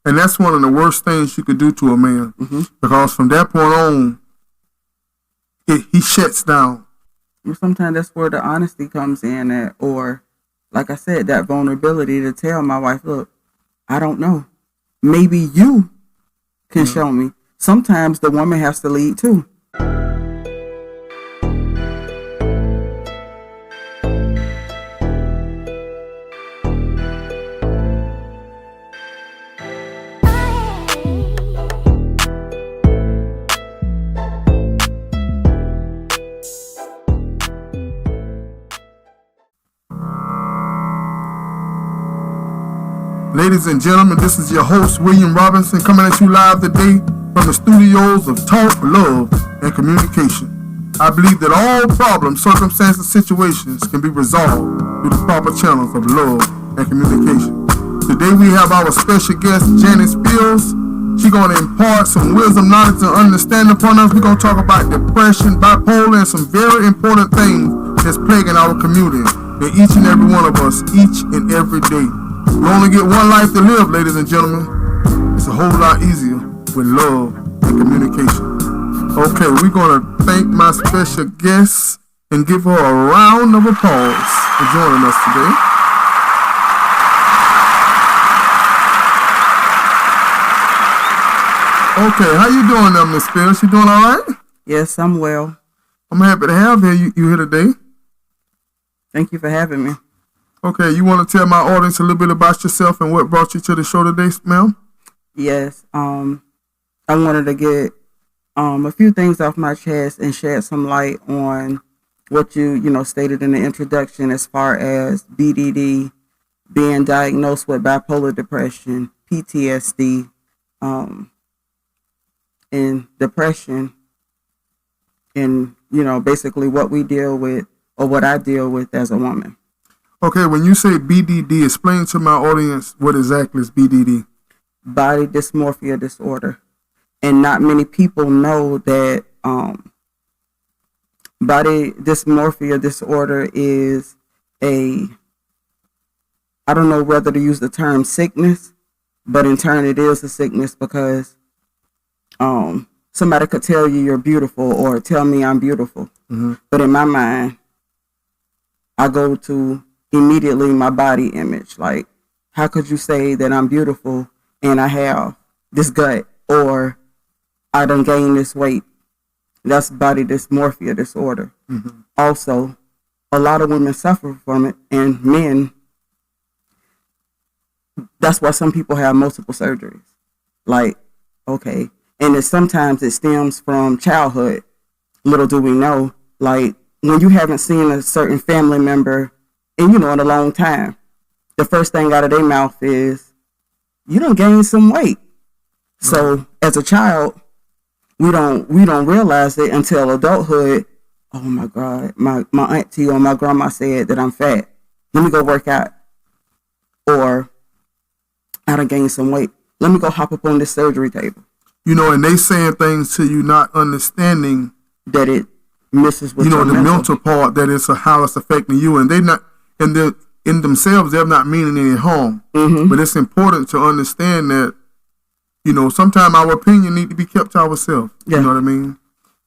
And that's one of the worst things you could do to a man. Because from that point on, he shuts down. Sometimes that's where the honesty comes in at, or like I said, that vulnerability to tell my wife, look, I don't know. Maybe you can show me. Sometimes the woman has to lead too. Ladies and gentlemen, this is your host, William Robinson, coming at you live today from the studios of Talk, Love, and Communication. I believe that all problems, circumstances, situations can be resolved through the proper channels of love and communication. Today we have our special guest, Janice Fields. She's going to impart some wisdom, knowledge, and understanding upon us. We're going to talk about depression, bipolar, and some very important things that's plaguing our community and each and every one of us, each and every day. We only get one life to live, ladies and gentlemen. It's a whole lot easier with love and communication. Okay, we're going to thank my special guest and give her a round of applause for joining us today. Okay, how you doing now, Miss Fields? You doing all right? Yes, I'm well. I'm happy to have you here today. Thank you for having me. Okay, you want to tell my audience a little bit about yourself and what brought you to the show today, ma'am? Yes, I wanted to get a few things off my chest and shed some light on what you stated in the introduction as far as BDD, being diagnosed with bipolar depression, PTSD, and depression, and basically what we deal with or what I deal with as a woman. Okay, when you say BDD, explain to my audience what exactly is BDD. Body dysmorphia disorder. And not many people know that body dysmorphia disorder is I don't know whether to use the term sickness, but in turn it is a sickness because somebody could tell you you're beautiful or tell me I'm beautiful. But in my mind, I go to immediately my body image. Like, how could you say that I'm beautiful and I have this gut or I done gained this weight? That's body dysmorphia disorder. Also, a lot of women suffer from it, and men. That's why some people have multiple surgeries. Like, okay, and sometimes it stems from childhood. Little do we know, like when you haven't seen a certain family member in a long time, the first thing out of their mouth is, you done gained some weight. So as a child, we don't realize it until adulthood. Oh my God, my auntie or my grandma said that I'm fat. Let me go work out. Or I done gained some weight. Let me go hop up on this surgery table. And they saying things to you, not understanding that it misses with the mental part, that it's how it's affecting you, and they not. And in themselves, they're not meaning any harm. But it's important to understand that, sometimes our opinion need to be kept to ourselves. You know what I mean?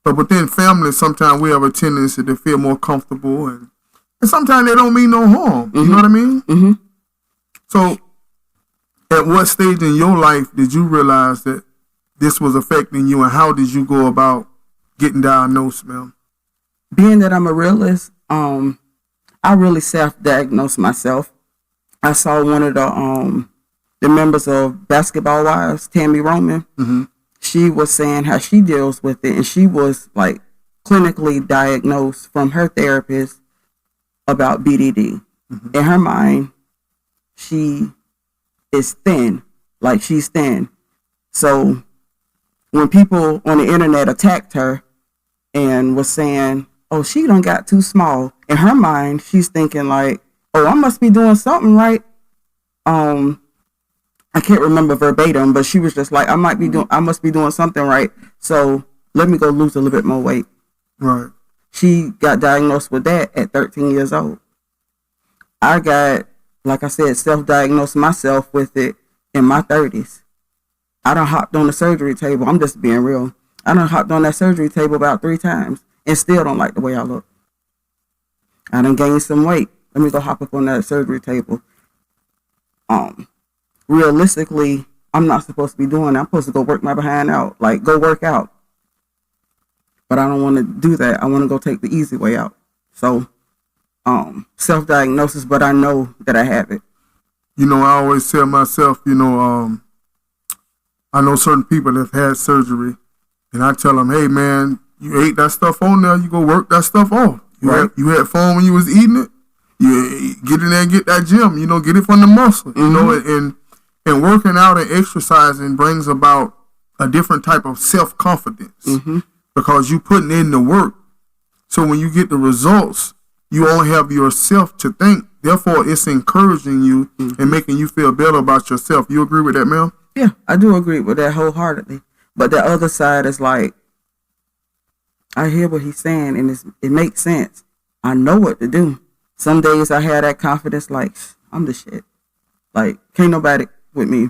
But within families, sometimes we have a tendency to feel more comfortable. And sometimes they don't mean no harm. You know what I mean? So at what stage in your life did you realize that this was affecting you, and how did you go about getting diagnosed, ma'am? Being that I'm a realist, I really self-diagnosed myself. I saw one of the members of Basketball Wives, Tammy Roman. She was saying how she deals with it, and she was like clinically diagnosed from her therapist about BDD. In her mind, she is thin, like she's thin. So when people on the internet attacked her and was saying, oh, she done got too small, in her mind, she's thinking like, oh, I must be doing something right. I can't remember verbatim, but she was just like, I must be doing something right. So let me go lose a little bit more weight. Right. She got diagnosed with that at 13 years old. I got, like I said, self-diagnosed myself with it in my 30s. I done hopped on the surgery table. I'm just being real. I done hopped on that surgery table about 3 times and still don't like the way I look. I done gained some weight. Let me go hop up on that surgery table. Realistically, I'm not supposed to be doing that. I'm supposed to go work my behind out, like go work out. But I don't want to do that. I want to go take the easy way out. So, self-diagnosis, but I know that I have it. You know, I always tell myself, you know, I know certain people that have had surgery, and I tell them, hey, man, you ate that stuff on there, you go work that stuff off. You had fun when you was eating it. You get in there and get that gym, you know, get it from the muscle, you know, and working out and exercising brings about a different type of self-confidence because you putting in the work. So when you get the results, you only have yourself to thank. Therefore, it's encouraging you and making you feel better about yourself. You agree with that, ma'am? Yeah, I do agree with that wholeheartedly. But the other side is like, I hear what he's saying, and it makes sense. I know what to do. Some days I have that confidence, like, I'm the shit. Like, can't nobody with me.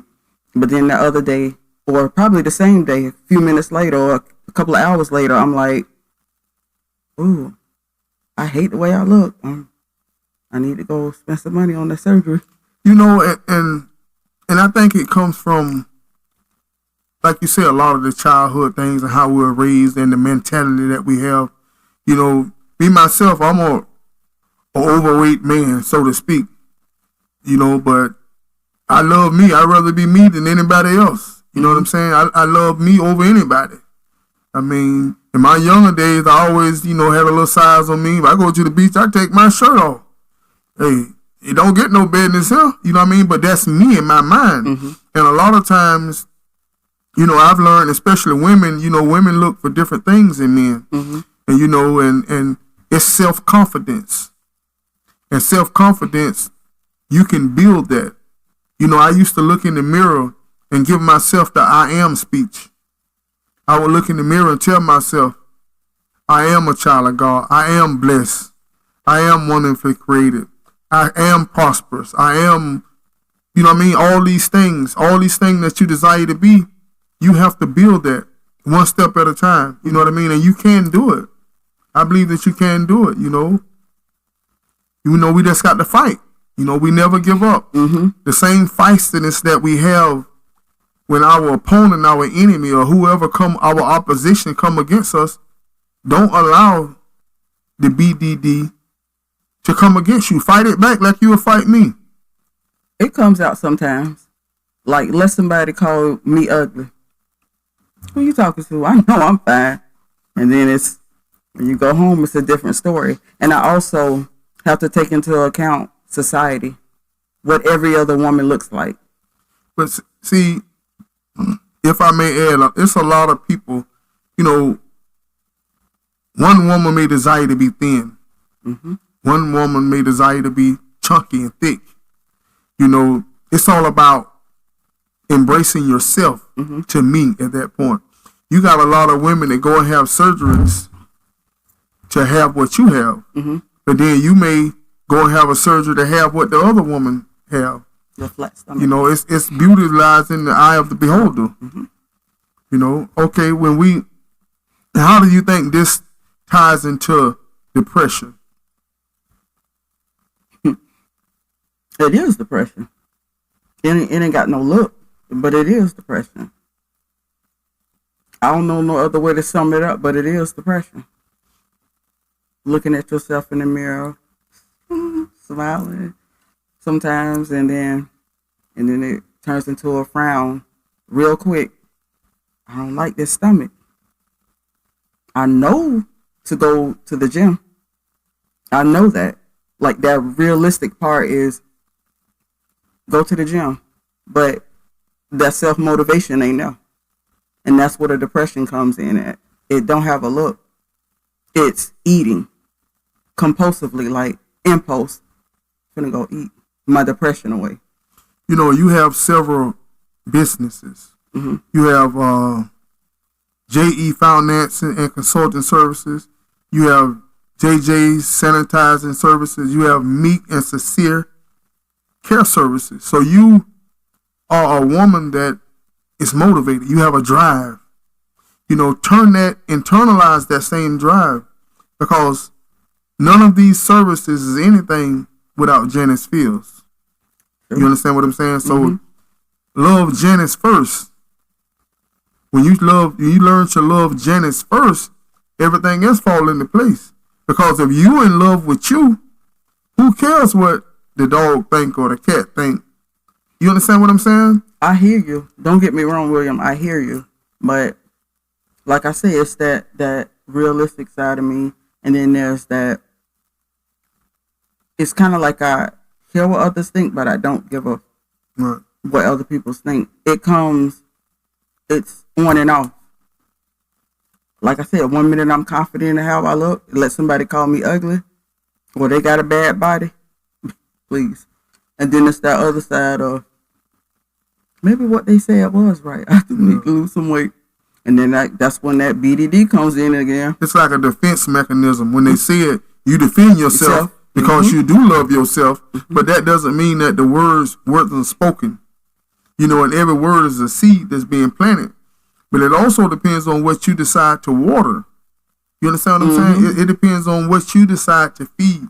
But then the other day, or probably the same day, a few minutes later, or a couple of hours later, I'm like, ooh, I hate the way I look. I need to go spend some money on the surgery. You know, and I think it comes from, like you said, a lot of the childhood things and how we were raised and the mentality that we have. You know, me myself, I'm an overweight man, so to speak. You know, but I love me. I'd rather be me than anybody else. You know what I'm saying? I love me over anybody. I mean, in my younger days, I always, you know, had a little size on me. If I go to the beach, I take my shirt off. Hey, it don't get no business here. You know what I mean? But that's me in my mind. And a lot of times, you know, I've learned, especially women, you know, women look for different things in men. And, you know, and it's self-confidence. And self-confidence, you can build that. You know, I used to look in the mirror and give myself the I am speech. I would look in the mirror and tell myself, I am a child of God. I am blessed. I am wonderfully created. I am prosperous. I am, you know what I mean? All these things that you desire to be, you have to build that one step at a time. You know what I mean? And you can do it. I believe that you can do it, you know. You know, we just got to fight. You know, we never give up. The same feistiness that we have when our opponent, our enemy, or whoever our opposition come against us, don't allow the BDD to come against you. Fight it back like you would fight me. It comes out sometimes. Like, let somebody call me ugly. Who you talking to? I know I'm fine. And then when you go home, it's a different story. And I also have to take into account society, what every other woman looks like. But see, if I may add, it's a lot of people, you know, one woman may desire to be thin. One woman may desire to be chunky and thick. You know, it's all about embracing yourself to me at that point. You got a lot of women that go and have surgeries to have what you have. But then you may go and have a surgery to have what the other woman have. You know, it's beauty lies in the eye of the beholder. You know, okay, how do you think this ties into depression? It is depression. It ain't got no look, but it is depression. I don't know no other way to sum it up, but it is depression. Looking at yourself in the mirror, smiling sometimes, and then it turns into a frown real quick. I don't like this stomach. I know to go to the gym. I know that. Like, that realistic part is go to the gym, but that self-motivation ain't there. And that's where the depression comes in at. It don't have a look. It's eating compulsively, like impulse. I'm gonna go eat my depression away. You know, you have several businesses. You have JE Financing and Consulting Services. You have JJ's Sanitizing Services. You have Meek and Sincere Care Services. So you are a woman that is motivated. You have a drive. Internalize that same drive, because none of these services is anything without Janice Fields. You understand what I'm saying? So love Janice first. When you learn to love Janice first, everything else fall into place. Because if you in love with you, who cares what the dog think or the cat think? You understand what I'm saying? I hear you. Don't get me wrong, William. I hear you. But like I said, it's that realistic side of me. And then there's that, it's kind of like I hear what others think, but I don't give a what other people think. It's on and off. Like I said, 1 minute I'm confident in how I look. Let somebody call me ugly, or they got a bad body, please. And then it's that other side of, maybe what they said was right. I do need to lose some weight. And then that's when that BDD comes in again. It's like a defense mechanism. When they say it, you defend yourself because you do love yourself, but that doesn't mean that the words weren't spoken. And every word is a seed that's being planted. But it also depends on what you decide to water. You understand what I'm saying? It depends on what you decide to feed.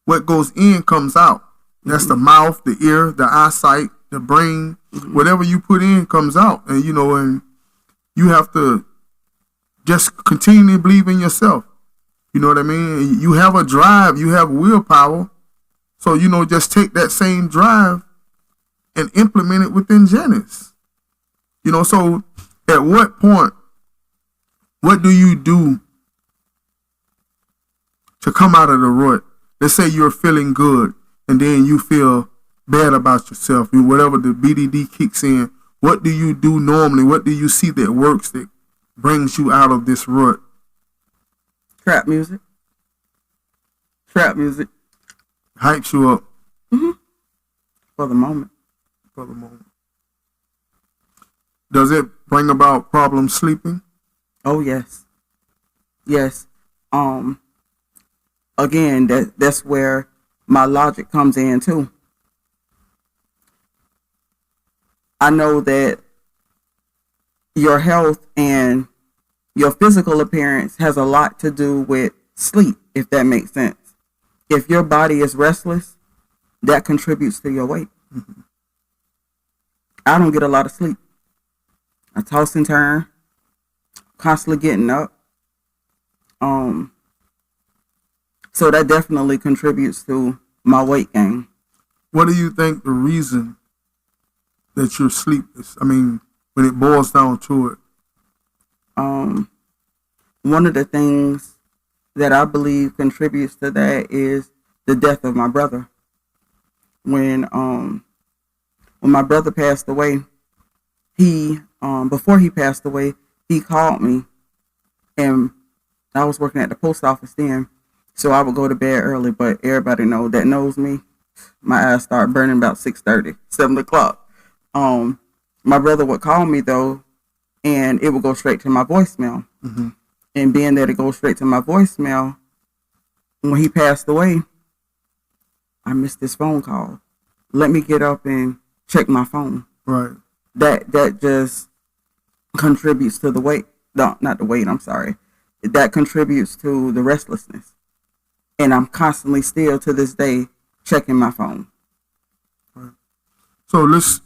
What goes in comes out. That's the mouth, the ear, the eyesight, the brain. Whatever you put in comes out. And, and you have to just continue to believe in yourself. You know what I mean? You have a drive. You have willpower. So, just take that same drive and implement it within Janice. So at what point, what do you do to come out of the rut? Let's say you're feeling good and then you feel bad about yourself. Whatever the BDD kicks in, what do you do normally? What do you see that works, that brings you out of this rut? Trap music. Hypes you up. For the moment. Does it bring about problems sleeping? Oh, yes. Again, that's where my logic comes in too. I know that your health and your physical appearance has a lot to do with sleep, if that makes sense. If your body is restless, that contributes to your weight. I don't get a lot of sleep. I toss and turn, constantly getting up. So that definitely contributes to my weight gain. What do you think the reason that you're sleepless? I mean, when it boils down to it. One of the things that I believe contributes to that is the death of my brother. When my brother passed away, before he passed away, he called me, and I was working at the post office then, so I would go to bed early, but everybody knows me, my eyes start burning about 6:30, 7 o'clock. My brother would call me though, and it would go straight to my voicemail. And being that it goes straight to my voicemail, when he passed away, I missed his phone call. Let me get up and check my phone. Right. That just contributes to the weight. No, not the weight, I'm sorry. That contributes to the restlessness. And I'm constantly still to this day checking my phone. Right. So let's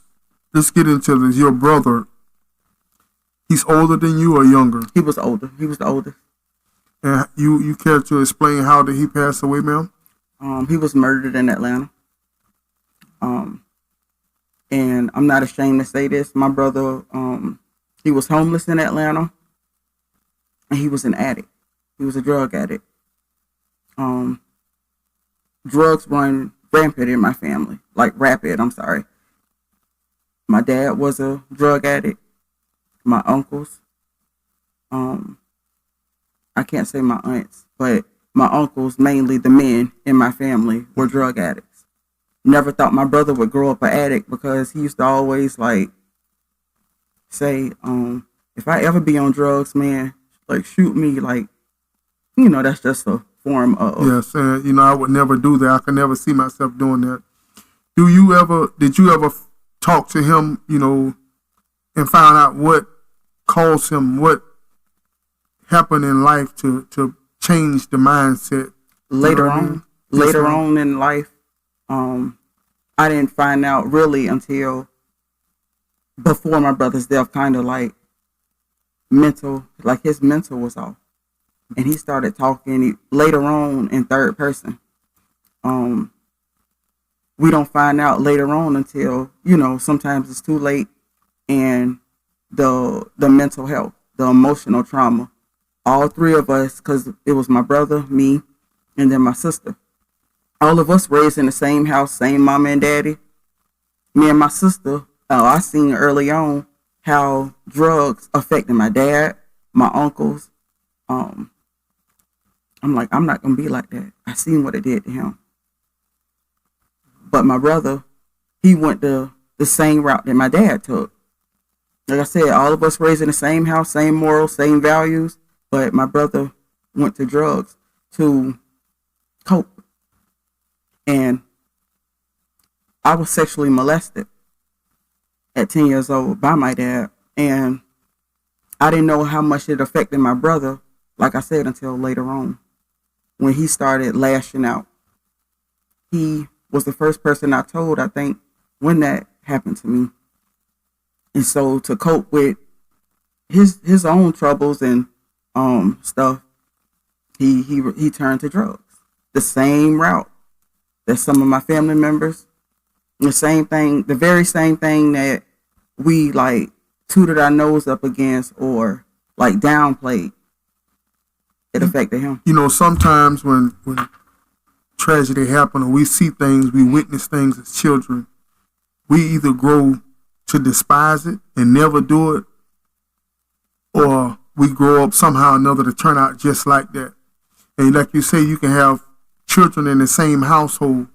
get into this. Your brother, he's older than you or younger? He was older. He was the oldest. And you care to explain how did he pass away, ma'am? He was murdered in Atlanta. And I'm not ashamed to say this. My brother, he was homeless in Atlanta, and he was an addict. He was a drug addict. Drugs run rampant in my family, I'm sorry. My dad was a drug addict. My uncles, I can't say my aunts, but my uncles, mainly the men in my family, were drug addicts. Never thought my brother would grow up an addict because he used to always say, if I ever be on drugs, man, shoot me, that's just a form of. Yes, and I would never do that. I could never see myself doing that. Did you ever talk to him, and found out what caused him, what happened in life to change the mindset. Later on in life, I didn't find out really until before my brother's death, kind of like his mental was off. And he started talking later on in third person. We don't find out later on until, sometimes it's too late, and the mental health, the emotional trauma. All three of us, because it was my brother, me, and then my sister. All of us raised in the same house, same mama and daddy. Me and my sister, I seen early on how drugs affected my dad, my uncles. I'm like, I'm not going to be like that. I seen what it did to him. But my brother, he went the same route that my dad took. Like I said, all of us raised in the same house, same morals, same values. But my brother went to drugs to cope. And I was sexually molested at 10 years old by my dad. And I didn't know how much it affected my brother, like I said, until later on, when he started lashing out. He was the first person I told, I think, when that happened to me. And so to cope with his own troubles and stuff, he turned to drugs. The same route that some of my family members, the same thing, the very same thing that we like tooted our nose up against or like downplayed, it affected him. Sometimes when tragedy happens or we see things, we witness things as children, we either grow to despise it and never do it, or we grow up somehow or another to turn out just like that. And like you say, you can have children in the same household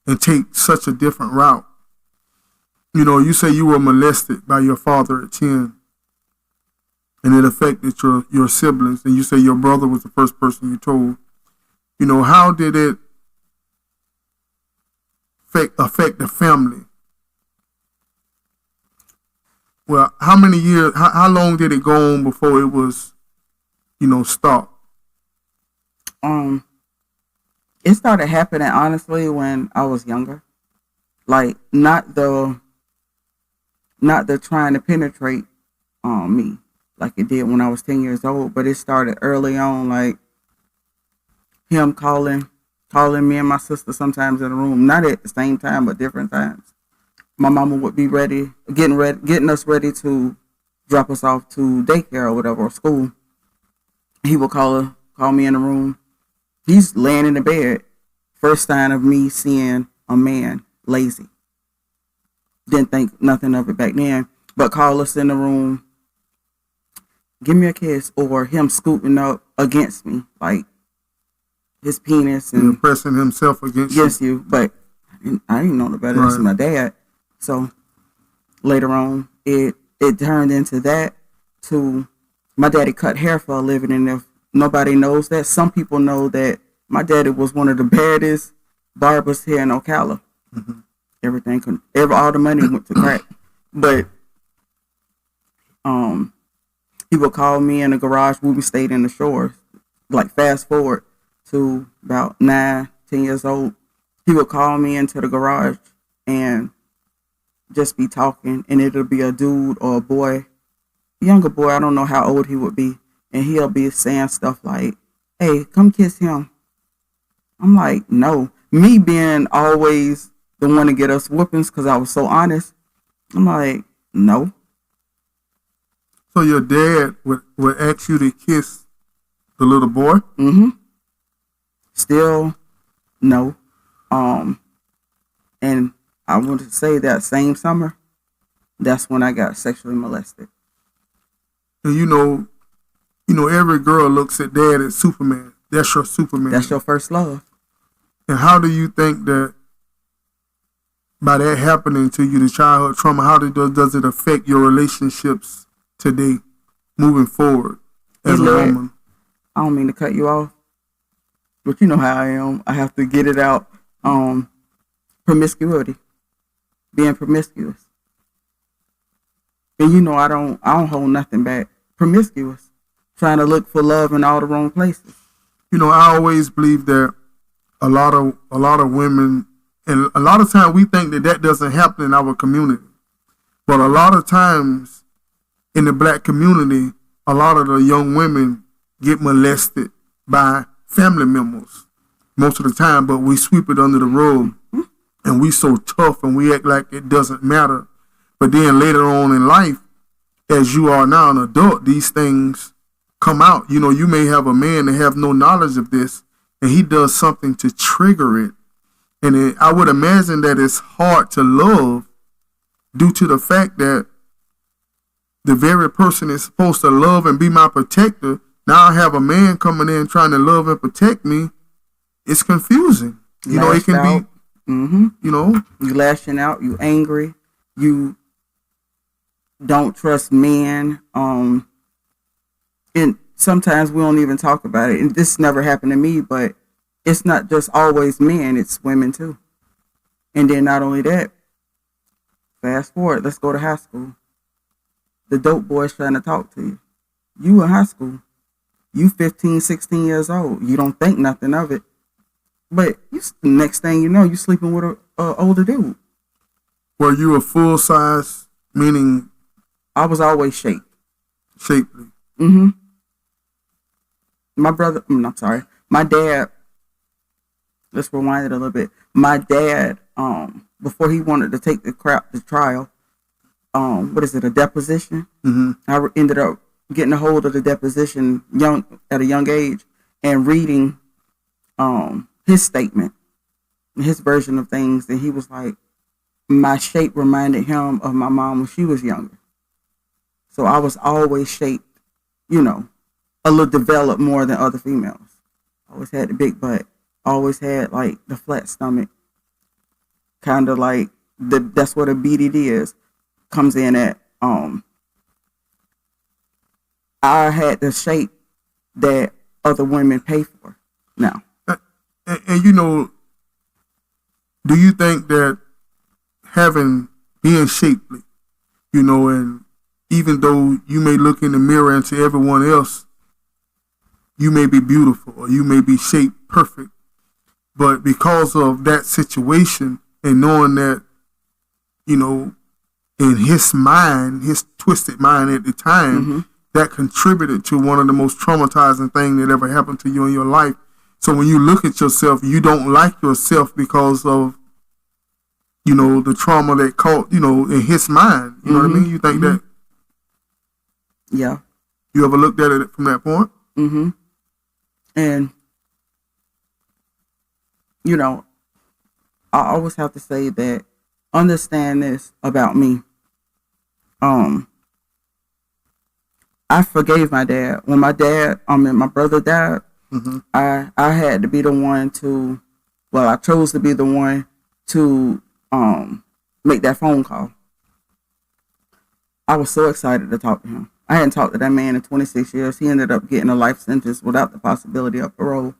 and take such a different route. You say you were molested by your father at 10, and it affected your siblings, and you say your brother was the first person you told. How did it affect the family? Well, how many years, how long did it go on before it was, stopped? It started happening, honestly, when I was younger. Like, not the trying to penetrate me like it did when I was 10 years old, but it started early on, like him calling me and my sister sometimes in the room, not at the same time, but different times. My mama would be getting us ready to drop us off to daycare or whatever, or school. He would call me in the room. He's laying in the bed. First sign of me seeing a man lazy. Didn't think nothing of it back then, but call us in the room, give me a kiss, or him scooting up against me, like his penis and pressing himself against you. But I didn't know no better. Right. Than my dad. So later on, it turned into that. To my daddy cut hair for a living, and if nobody knows that, some people know that my daddy was one of the baddest barbers here in Ocala. Mm-hmm. All the money went to crack. But he would call me in the garage when we stayed in the shores. Like, fast forward to about 9, 10 years old, he would call me into the garage and just be talking, and it'll be a dude or a boy, younger boy, I don't know how old he would be, and he'll be saying stuff like, "Hey, come kiss him." I'm like, no. Me being always the one to get us whoopings because I was so honest, I'm like, no. So your dad would ask you to kiss the little boy? Mm-hmm. Still, no. And I want to say that same summer, that's when I got sexually molested. And every girl looks at dad as Superman. That's your Superman. That's your first love. And how do you think that by that happening to you, the childhood trauma, how does it affect your relationships today, moving forward as a woman? I don't mean to cut you off, but you know how I am. I have to get it out. Promiscuity. Being promiscuous. And I don't hold nothing back. Promiscuous, trying to look for love in all the wrong places. I always believe that a lot of women, and a lot of times we think that doesn't happen in our community, but a lot of times in the black community, a lot of the young women get molested by family members most of the time, but we sweep it under the rug, and we so tough and we act like it doesn't matter. But then later on in life, as you are now an adult, these things come out. You may have a man that have no knowledge of this, and he does something to trigger it. And I would imagine that it's hard to love due to the fact that the very person is supposed to love and be my protector, now I have a man coming in trying to love and protect me. It's confusing. It can out. be, You lashing out, you angry, you don't trust men. And sometimes we don't even talk about it. And this never happened to me, but it's not just always men, it's women too. And then not only that, fast forward, let's go to high school. The dope boy's trying to talk to you. You in high school. You 15, 16 years old. You don't think nothing of it. But next thing you know, you sleeping with a older dude. Were you a full size, meaning? I was always shaped. Shapely. Mm-hmm. My dad, let's rewind it a little bit. My dad, before he wanted to take the trial, a deposition? Mm-hmm. I ended up getting a hold of the deposition at a young age and reading his statement, his version of things, and he was like, my shape reminded him of my mom when she was younger. So I was always shaped, a little developed more than other females. Always had the big butt. Always had like the flat stomach. Kind of like that's what a BDD is. Comes in at I had the shape that other women pay for now. And do you think that being shapely, and even though you may look in the mirror and to everyone else, you may be beautiful or you may be shaped perfect, but because of that situation and knowing that, in his mind, his twisted mind at the time, mm-hmm. that contributed to one of the most traumatizing things that ever happened to you in your life. So when you look at yourself, you don't like yourself because of, the trauma that caught, in his mind. You know mm-hmm. what I mean? You think mm-hmm. that? Yeah. You ever looked at it from that point? Mm-hmm. And, I always have to say that, understand this about me. I forgave my dad. When my brother died, mm-hmm. I had to be the one I chose to be the one to make that phone call. I was so excited to talk to him. I hadn't talked to that man in 26 years. He ended up getting a life sentence without the possibility of parole.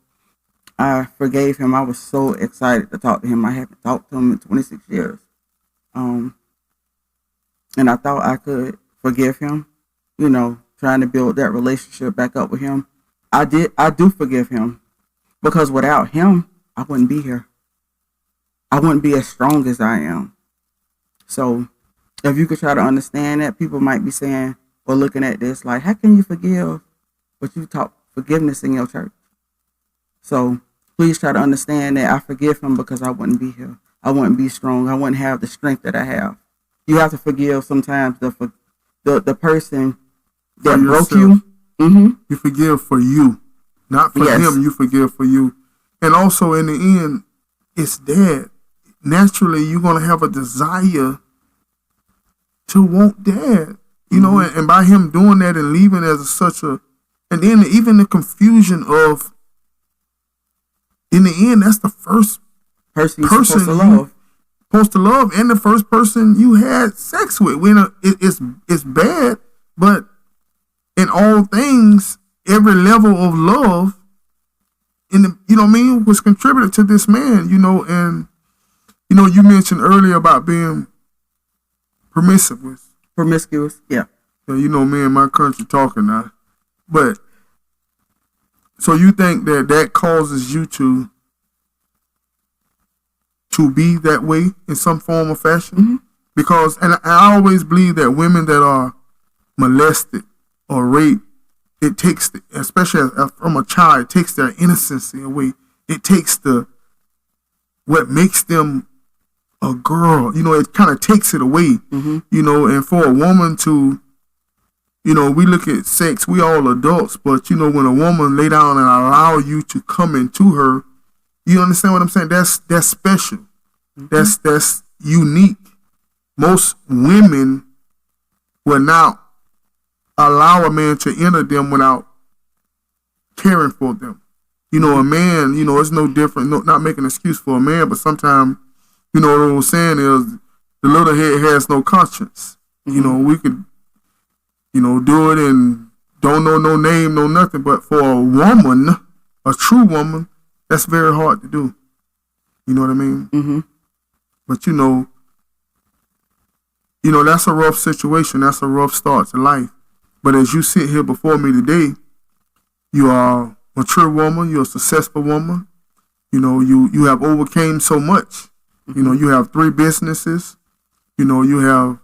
I forgave him. I was so excited to talk to him. I haven't talked to him in 26 years. And I thought I could forgive him, trying to build that relationship back up with him. I do forgive him, because without him, I wouldn't be here. I wouldn't be as strong as I am. So if you could try to understand that, people might be saying or looking at this like, how can you forgive, but you taught forgiveness in your church? So please try to understand that I forgive him because I wouldn't be here. I wouldn't be strong. I wouldn't have the strength that I have. You have to forgive sometimes the person that broke you. Mm-hmm. You forgive for you, not for yes. him. You forgive for you. And also in the end, it's dad. Naturally, you're going to have a desire to want dad. And by him doing that and leaving and then even the confusion of, in the end, that's the first person you're supposed to love, and the first person you had sex with. It's bad, but in all things, every level of love, was contributed to this man. And you mentioned earlier about being promiscuous. promiscuous. Yeah. You know, me and my country talking now. But, so you think that causes you to be that way in some form or fashion? Mm-hmm. Because, and I always believe that women that are molested or raped, it takes, especially from a child, it takes their innocency away. It takes what makes them a girl. You know, it kind of takes it away. Mm-hmm. You know, and for a woman to, you know, we look at sex, we all adults, but, you know, when a woman lay down and allow you to come into her, you understand what I'm saying? That's special. Mm-hmm. That's unique. Most women will not allow a man to enter them without caring for them. You know, a man, you know, it's no different, not making an excuse for a man, but sometimes, you know, what I'm saying is the little head has no conscience. Mm-hmm. You know, we could, you know, do it and don't know no name, no nothing. But for a woman, a true woman, that's very hard to do. You know what I mean? Mm-hmm. But, you know, that's a rough situation. That's a rough start to life. But as you sit here before me today, you are a mature woman. You're a successful woman. You know, you have overcame so much. Mm-hmm. You know, you have 3 businesses. You know, you have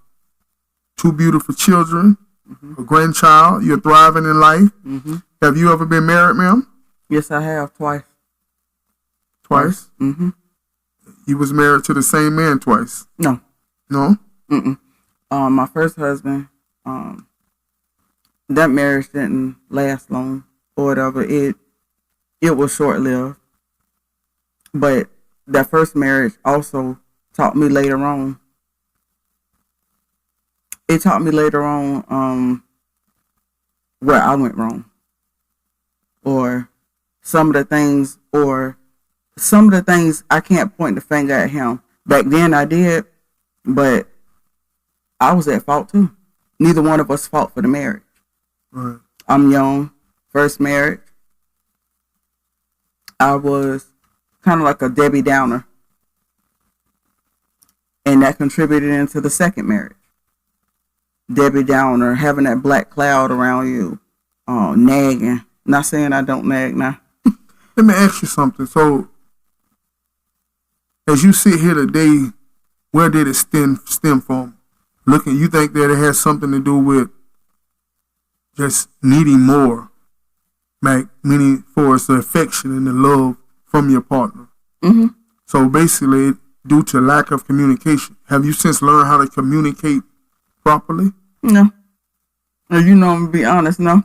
2 beautiful children. Mm-hmm. A grandchild. You're thriving in life. Mm-hmm. Have you ever been married, ma'am? Yes, I have, twice. Twice? Mm-hmm. You was married to the same man twice? No. No? Mm-mm. My first husband, that marriage didn't last long or whatever. It was short-lived. But that first marriage also taught me later on. It taught me later on where I went wrong. Or some of the things I can't point the finger at him. Back then I did, but I was at fault too. Neither one of us fought for the marriage. Right. I'm young, first marriage. I was kind of like a Debbie Downer. And that contributed into the second marriage. Debbie Downer, having that black cloud around you, nagging. Not saying I don't nag now. Let me ask you something. So, as you sit here today, where did it stem from? You think that it has something to do with just needing more, like meaning for the affection and the love from your partner. Mm-hmm. So basically, due to lack of communication, have you since learned how to communicate properly? No. You know, I'm gonna be honest, no.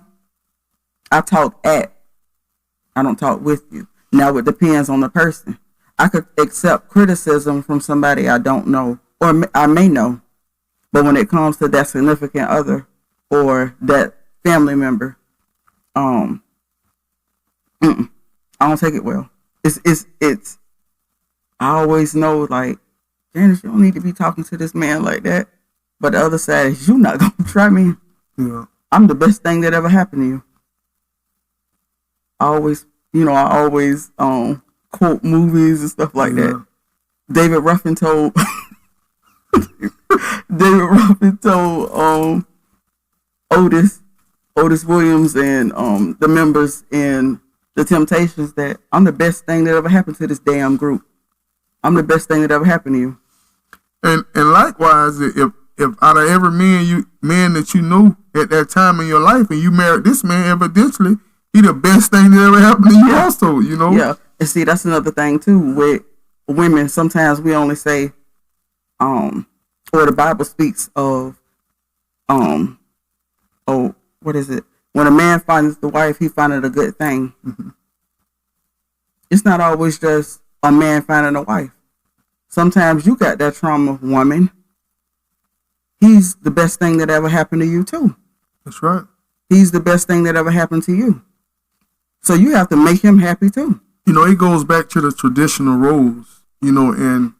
I talk at. I don't talk with you. Now it depends on the person. I could accept criticism from somebody I don't know, or I may know. But when it comes to that significant other or that family member, I don't take it well. It's. I always know, like, Janice, you don't need to be talking to this man like that. But the other side is, you not gonna try me. Yeah. I'm the best thing that ever happened to you. I always quote movies and stuff like that. David Ruffin told Otis Williams and the members in the Temptations that I'm the best thing that ever happened to this damn group. I'm the best thing that ever happened to you. And likewise, if out of every man that you knew at that time in your life, and you married this man, evidently he the best thing that ever happened to you. Yeah. Also, you know. Yeah, and see, that's another thing too with women. Sometimes we only say, or the Bible speaks of, what is it? When a man finds the wife, he findeth a good thing. Mm-hmm. It's not always just a man finding a wife. Sometimes you got that trauma woman. He's the best thing that ever happened to you too. That's right. He's the best thing that ever happened to you. So you have to make him happy too. You know, it goes back to the traditional roles, you know, and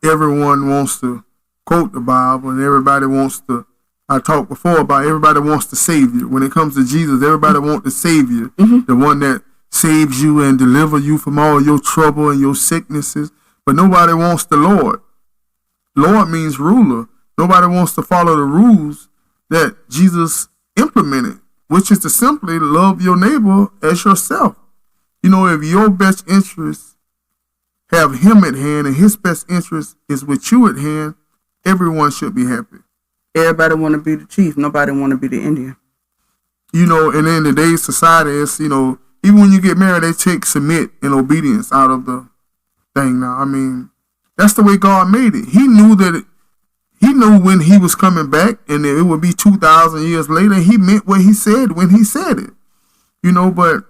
everyone wants to quote the Bible and everybody wants to, I talked before about everybody wants the Savior. When it comes to Jesus, everybody wants the Savior, mm-hmm. the one that saves you and deliver you from all your trouble and your sicknesses. But nobody wants the Lord. Lord means ruler. Nobody wants to follow the rules that Jesus implemented, which is to simply love your neighbor as yourself. You know, if your best interests have him at hand and his best interest is with you at hand, everyone should be happy. Everybody want to be the chief. Nobody want to be the Indian. You know, and in today's society, it's, you know, even when you get married, they take submit and obedience out of the thing now. I mean, that's the way God made it. He knew he knew when he was coming back and it would be 2,000 years later. He meant what he said when he said it. You know, but,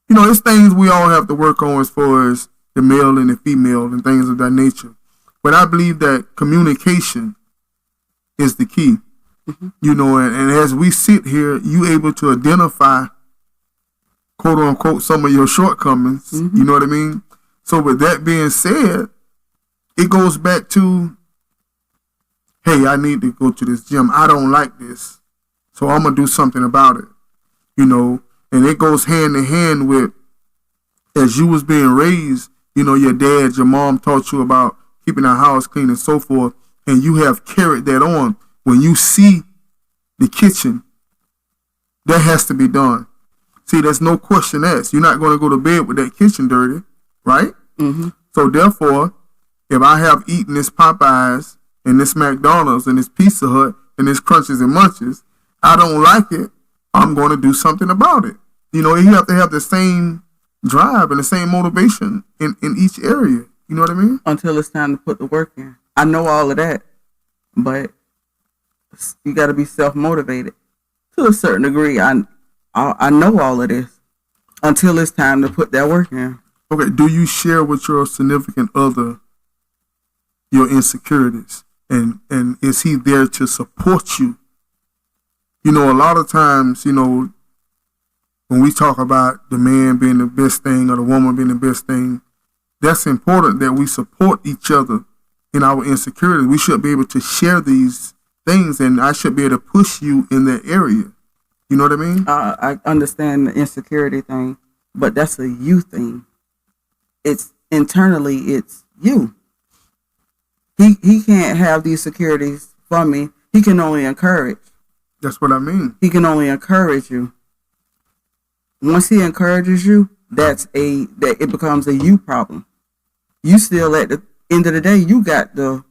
you know, it's things we all have to work on as far as the male and the female and things of that nature. But I believe that communication is the key. Mm-hmm. You know, and as we sit here, you able to identify, quote unquote, some of your shortcomings. Mm-hmm. You know what I mean? So with that being said, it goes back to, hey, I need to go to this gym. I don't like this. So I'm going to do something about it. You know, and it goes hand in hand with, as you was being raised, you know, your dad, your mom taught you about keeping our house clean and so forth. And you have carried that on. When you see the kitchen, that has to be done. See, there's no question asked. You're not going to go to bed with that kitchen dirty, right? Mm-hmm. So therefore, if I have eaten this Popeyes and this McDonald's and this Pizza Hut and this Crunches and Munches, I don't like it, I'm going to do something about it. You know, you have to have the same drive and the same motivation in each area. You know what I mean? Until it's time to put the work in. I know all of that, but you got to be self-motivated to a certain degree. I know all of this until it's time to put that work in. Okay, do you share with your significant other your insecurities? And is he there to support you? You know, a lot of times, you know, when we talk about the man being the best thing or the woman being the best thing, that's important that we support each other in our insecurities. We should be able to share these things, and I should be able to push you in that area. You know what I mean? I understand the insecurity thing, but that's a you thing. It's internally, it's you. He can't have these securities for me. He can only encourage. That's what I mean. He can only encourage you. Once he encourages you, that it becomes a you problem. You still at the end of the day, you got to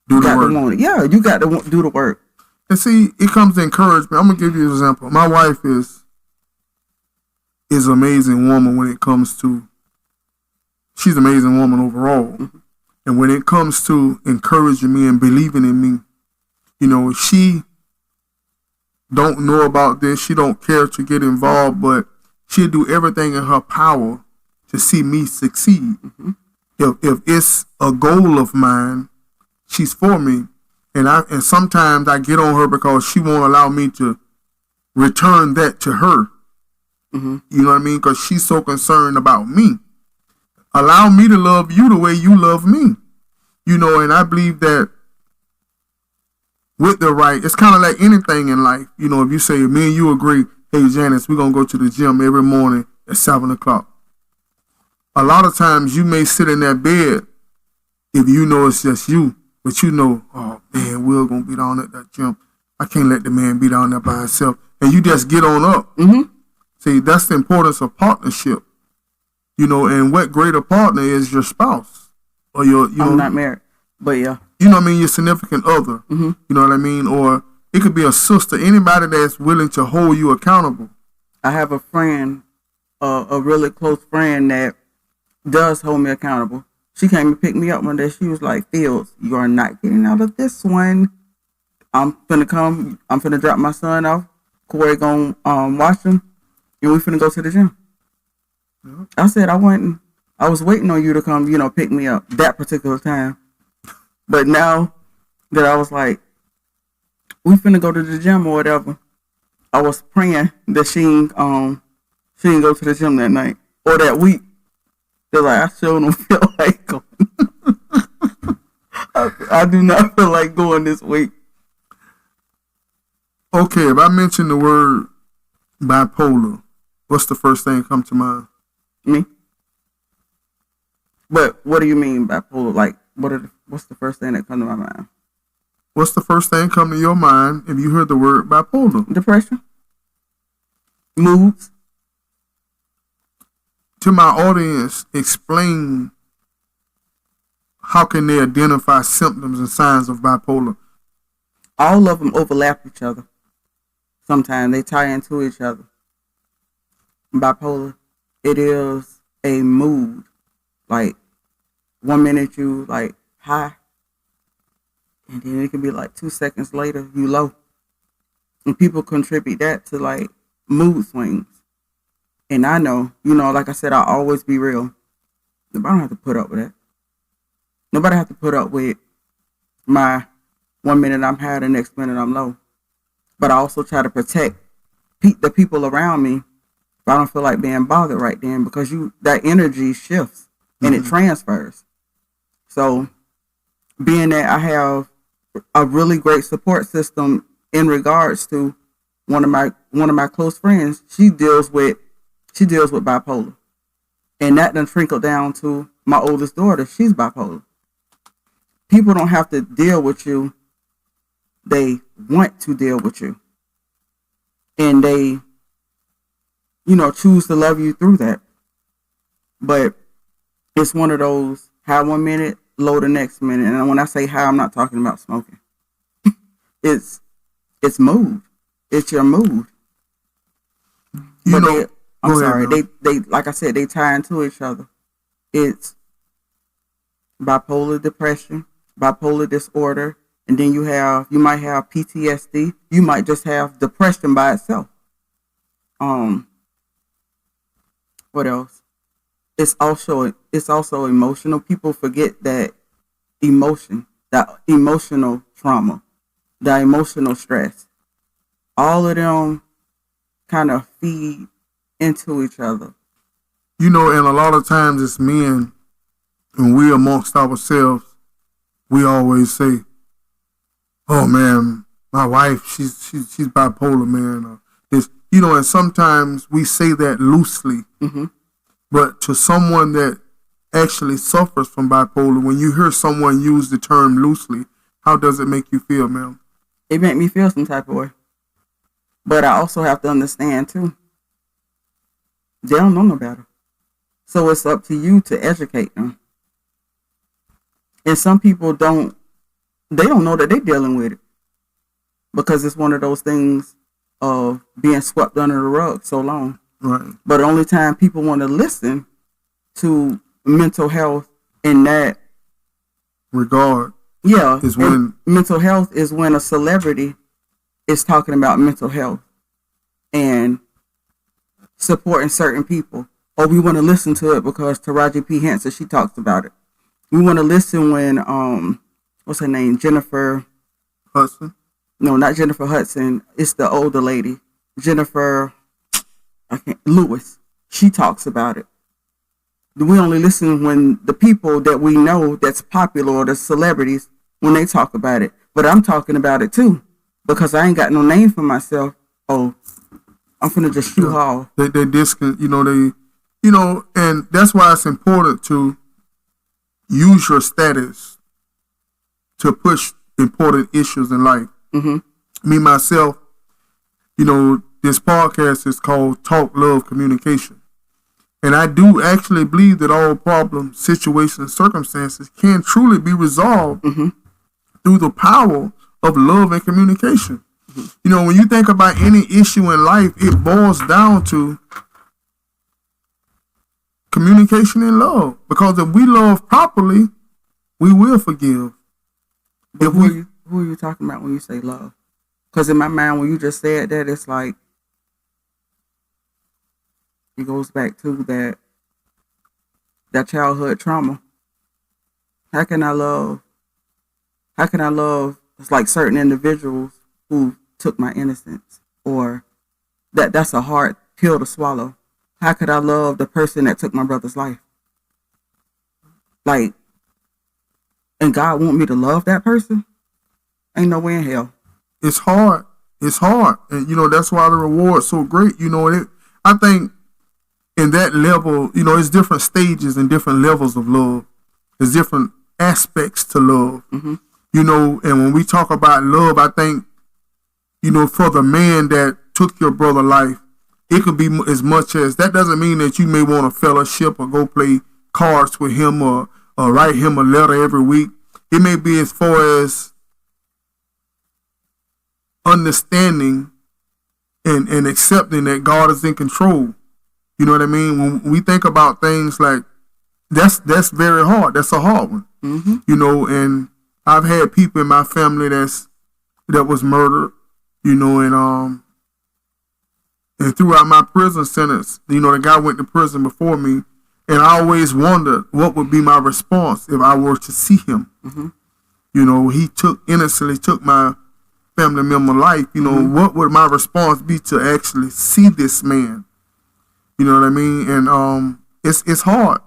do the work. Yeah, you got to do the work. And see, it comes to encouragement. I'm gonna give you an example. My wife is an amazing woman when it comes to. She's an amazing woman overall, mm-hmm. And when it comes to encouraging me and believing in me, you know, she don't know about this. She don't care to get involved, but she'll do everything in her power to see me succeed. Mm-hmm. If it's a goal of mine, she's for me. And sometimes I get on her because she won't allow me to return that to her. Mm-hmm. You know what I mean? Because she's so concerned about me. Allow me to love you the way you love me. You know, and I believe that with the right, it's kind of like anything in life. You know, if you say, me and you agree, hey, Janice, we're going to go to the gym every morning at 7 o'clock. A lot of times you may sit in that bed if you know it's just you, but you know, oh man, Will gonna be down at that gym. I can't let the man be down there by himself. And you just get on up. Mm-hmm. See, that's the importance of partnership. You know, and what greater partner is your spouse or I'm not married, but yeah. You know what I mean? Your significant other. Mm-hmm. You know what I mean? Or it could be a sister, anybody that's willing to hold you accountable. I have a friend, a really close friend that does hold me accountable. She came and picked me up one day. She was like, Fields, you are not getting out of this one. I'm finna drop my son off. Corey gonna watch him, and we finna go to the gym. Yeah. I said I was waiting on you to come, you know, pick me up that particular time. But now that I was like, we finna go to the gym or whatever, I was praying that she didn't go to the gym that night or that week. They're like, I sure don't feel like going. I do not feel like going this week. Okay, if I mention the word bipolar, what's the first thing that comes to mind? Me? But what do you mean bipolar? Like, what's the first thing that comes to my mind? what's the first thing come to your mind if you heard the word bipolar? Depression. Moods. To my audience, explain how can they identify symptoms and signs of bipolar? All of them overlap each other. Sometimes they tie into each other. Bipolar, it is a mood. Like 1 minute you like high, and then it can be like 2 seconds later you low. And people contribute that to like mood swings. And I know, like I said, I'll always be real. Nobody don't have to put up with that. Nobody have to put up with my 1 minute I'm high, the next minute I'm low. But I also try to protect the people around me if I don't feel like being bothered right then, because that energy shifts and it transfers. So being that I have a really great support system in regards to one of my close friends, she deals with bipolar. And that done trickled down to my oldest daughter. She's bipolar. People don't have to deal with you. They want to deal with you. And they, choose to love you through that. But it's one of those high 1 minute, low the next minute. And when I say high, I'm not talking about smoking. It's mood. It's your mood. I'm sorry. They like I said, they tie into each other. It's bipolar depression, bipolar disorder, and then you might have PTSD. You might just have depression by itself. What else? It's also emotional. People forget that emotional trauma, the emotional stress. All of them kind of feed into each other. And a lot of times it's men, and we amongst ourselves, we always say, "Oh man, my wife, she's bipolar, man." And sometimes we say that loosely, but to someone that actually suffers from bipolar, when you hear someone use the term loosely, how does it make you feel, ma'am? It made me feel some type of way. But I also have to understand too, they don't know no better. So it's up to you to educate them. And some people don't know that they're dealing with it, because it's one of those things of being swept under the rug so long. Right. But the only time people want to listen to mental health in that regard, is when mental health is when a celebrity is talking about mental health and supporting certain people. Or we want to listen to it because Taraji P. Henson, she talks about it. We want to listen when what's her name? Jennifer Hudson? No, not Jennifer Hudson. It's the older lady. Jennifer Lewis. She talks about it. We only listen when the people that we know that's popular, or the celebrities, when they talk about it. But I'm talking about it too, because I ain't got no name for myself. Oh, I'm finna just shoot off. They and that's why it's important to use your status to push important issues in life. Me, myself, this podcast is called Talk, Love, Communication. And I do actually believe that all problems, situations, circumstances can truly be resolved through the power of love and communication. When you think about any issue in life, it boils down to communication and love. Because if we love properly, we will forgive. Who are you talking about when you say love? Because in my mind, when you just said that, it's like, it goes back to that childhood trauma. How can I love? It's like certain individuals who took my innocence, or that's a hard pill to swallow. How could I love the person that took my brother's life? Like, and God want me to love that person? Ain't no way in hell. It's hard. And, that's why the reward's so great. I think in that level, it's different stages and different levels of love. There's different aspects to love. You know, and when we talk about love, I think, you know, for the man that took your brother's life, it could be as much as, that doesn't mean that you may want a fellowship or go play cards with him or write him a letter every week. It may be as far as understanding and accepting that God is in control. You know what I mean? When we think about things like, that's very hard. That's a hard one. Mm-hmm. You know, and I've had people in my family that was murdered, you know, and throughout my prison sentence, you know, the guy went to prison before me, and I always wondered what would be my response if I were to see him. Mm-hmm. You know, he innocently took my family member life. You know, Mm-hmm. what would my response be to actually see this man? You know what I mean? And it's hard,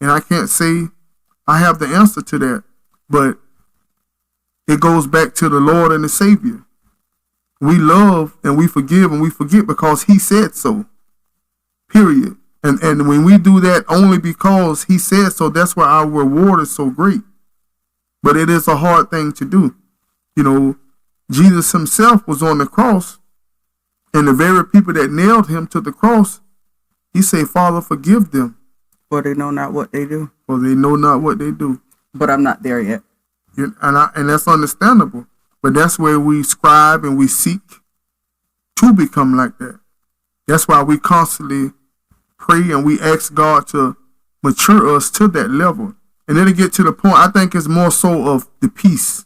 and I can't say I have the answer to that, but it goes back to the Lord and the Savior. We love and we forgive and we forget because he said so. Period. And when we do that only because he said so, that's why our reward is so great. But it is a hard thing to do. You know, Jesus himself was on the cross, and the very people that nailed him to the cross, he said, Father, forgive them. For they know not what they do. For they know not what they do. But I'm not there yet. And that's understandable. But that's where we strive and we seek to become like that. That's why we constantly pray and we ask God to mature us to that level. And then to get to the point, I think it's more so of the peace,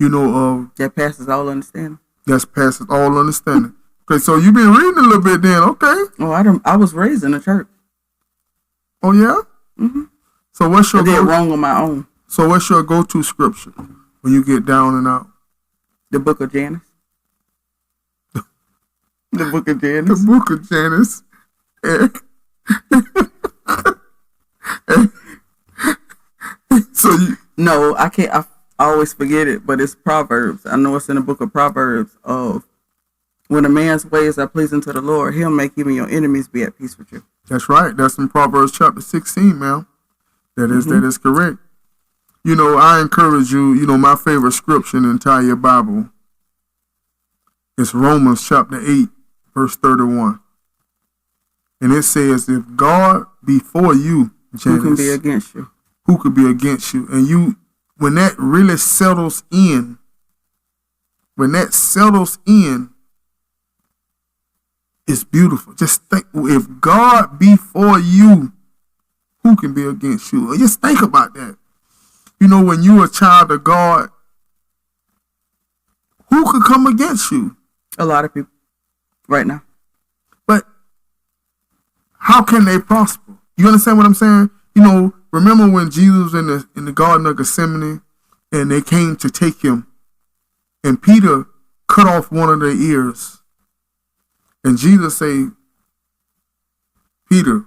you know, of that passes all understanding. That's passes all understanding. Okay, so you've been reading a little bit then, okay? Oh, I was raised in a church. Oh yeah? Mm-hmm. So what's your I did wrong on my own. So what's your go-to scripture when you get down and out? The book of Janice. The book of Janice. The book of Janice. So you... No, I can't. I always forget it, but it's Proverbs. I know it's in the book of Proverbs of when a man's ways are pleasing to the Lord, he'll make even your enemies be at peace with you. That's right. That's in Proverbs chapter 16, ma'am. That is correct. You know, I encourage you, you know, my favorite scripture in the entire Bible is Romans chapter 8, verse 31. And it says, if God be for you, Janice, who can be against you? Who could be against you? And you, when that really settles in, it's beautiful. Just think, if God be for you, who can be against you? Just think about that. You know, when you're a child of God, who could come against you? A lot of people right now. But how can they prosper? You understand what I'm saying? You know, remember when Jesus was in the Garden of Gethsemane and they came to take him, and Peter cut off one of their ears. And Jesus said, Peter,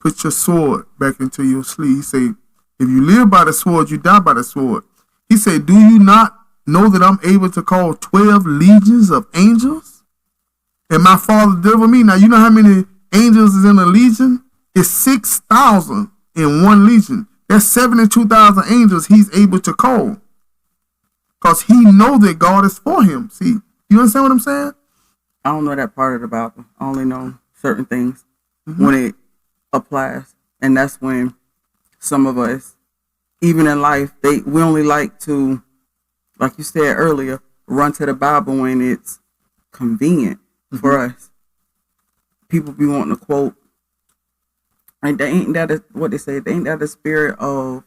put your sword back into your sleeve. He said, if you live by the sword, you die by the sword. He said, do you not know that I'm able to call 12 legions of angels? And my Father deliver me. Now, you know how many angels is in a legion? It's 6,000 in one legion. That's 72,000 angels he's able to call. Because he know that God is for him. See, you understand what I'm saying? I don't know that part of the Bible. I only know certain things when it applies. And that's when some of us, even in life, we only like to, like you said earlier, run to the Bible when it's convenient for us. People be wanting to quote, and what they say, they ain't that the spirit of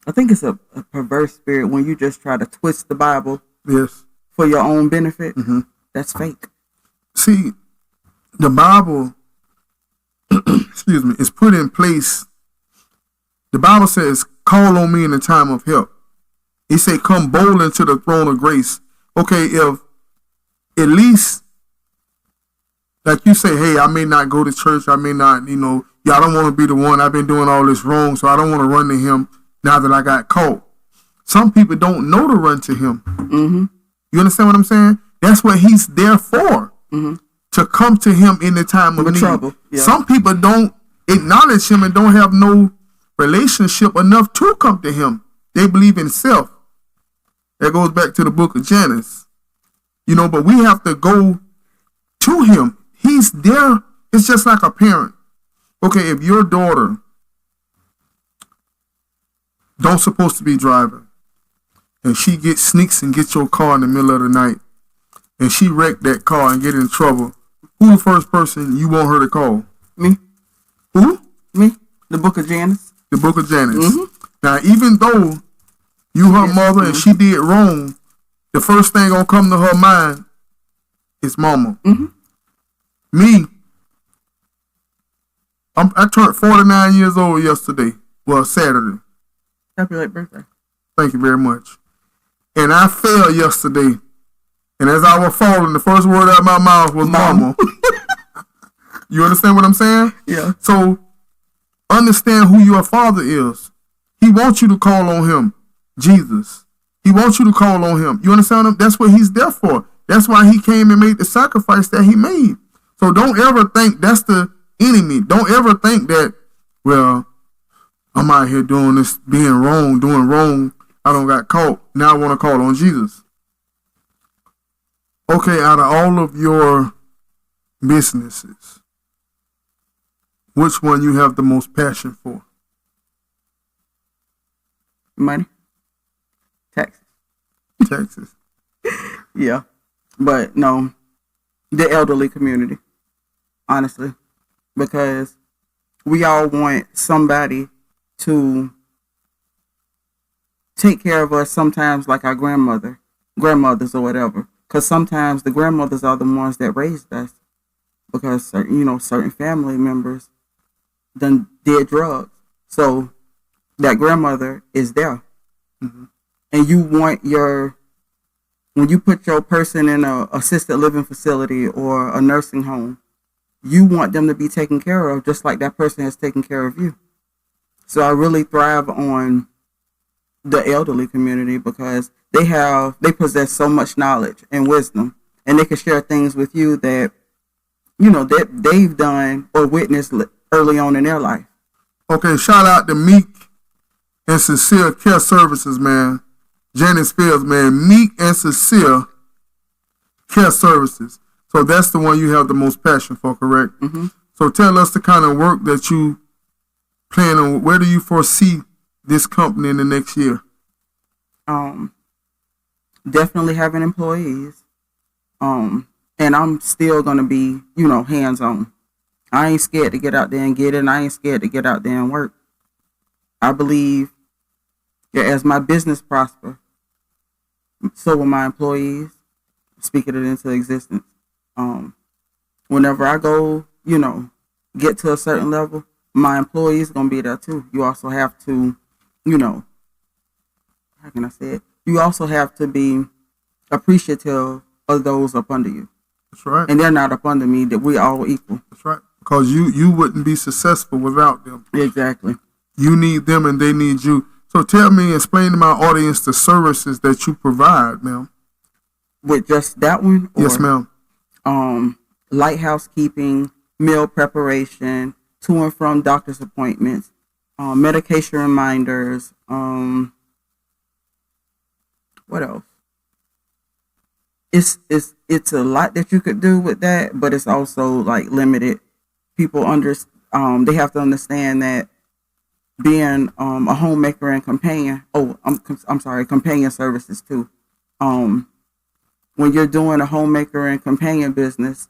I think it's a perverse spirit when you just try to twist the Bible for your own benefit. That's fake. See, the Bible, excuse me, is put in place. The Bible says, call on me in the time of help. It say, come boldly to the throne of grace. Okay, if at least, like you say, hey, I may not go to church. I may not, you know, I don't want to be the one. I've been doing all this wrong, so I don't want to run to him now that I got caught. Some people don't know to run to him. You understand what I'm saying? That's what he's there for. To come to him in the time of need. Trouble. Yeah. Some people don't acknowledge him and don't have no relationship enough to come to him. They believe in self. That goes back to the book of Genesis. But we have to go to him. He's there. It's just like a parent. Okay, if your daughter don't supposed to be driving and she sneaks and gets your car in the middle of the night and she wrecked that car and get in trouble, who the first person you want her to call? Me. Who? Me. The book of Janice. The book of Janice. Mm-hmm. Now, even though you her mother and she did wrong, the first thing gonna come to her mind is mama. Mm-hmm. Me, I turned 49 years old yesterday. Well, Saturday. Happy late birthday. Thank you very much. And I fell yesterday. And as I was falling, the first word out of my mouth was mama. You understand what I'm saying? Yeah. So, understand who your father is. He wants you to call on him, Jesus. He wants you to call on him. You understand him? That's what he's there for. That's why he came and made the sacrifice that he made. So don't ever think that's the enemy. Don't ever think that, well, I'm out here doing this, doing wrong. I don't got caught. Now I want to call on Jesus. Okay, out of all of your businesses, which one you have the most passion for? Money. Texas. Yeah. But no, the elderly community, honestly, because we all want somebody to take care of us sometimes like our grandmothers or whatever. Because sometimes the grandmothers are the ones that raised us because, certain family members done did drugs. So that grandmother is there. Mm-hmm. And you want when you put your person in a assisted living facility or a nursing home, you want them to be taken care of just like that person has taken care of you. So I really thrive on the elderly community because they possess so much knowledge and wisdom, and they can share things with you that, that they've done or witnessed early on in their life. Okay, shout out to Meek and Sincere Care Services, man. Janice Fields, man. Meek and Sincere Care Services. So that's the one you have the most passion for, correct? Mm-hmm. So tell us the kind of work that you plan on. Where do you foresee this company in the next year? Definitely having employees. And I'm still going to be, hands-on. I ain't scared to get out there and get it, and I ain't scared to get out there and work. I believe that as my business prosper, so will my employees, speaking it into existence. Whenever I go, get to a certain level, my employees going to be there too. You also have to, how can I say it? You also have to be appreciative of those up under you. That's right. And they're not up under me, that we all equal. That's right. Because you wouldn't be successful without them. Exactly. You need them and they need you. So tell me, explain to my audience the services that you provide, ma'am. With just that one? Or, yes, ma'am. Lighthouse keeping, meal preparation, to and from doctor's appointments, medication reminders, what else? It's a lot that you could do with that, but it's also like limited. People they have to understand that being a homemaker and companion. Oh, I'm sorry, companion services too. When you're doing a homemaker and companion business,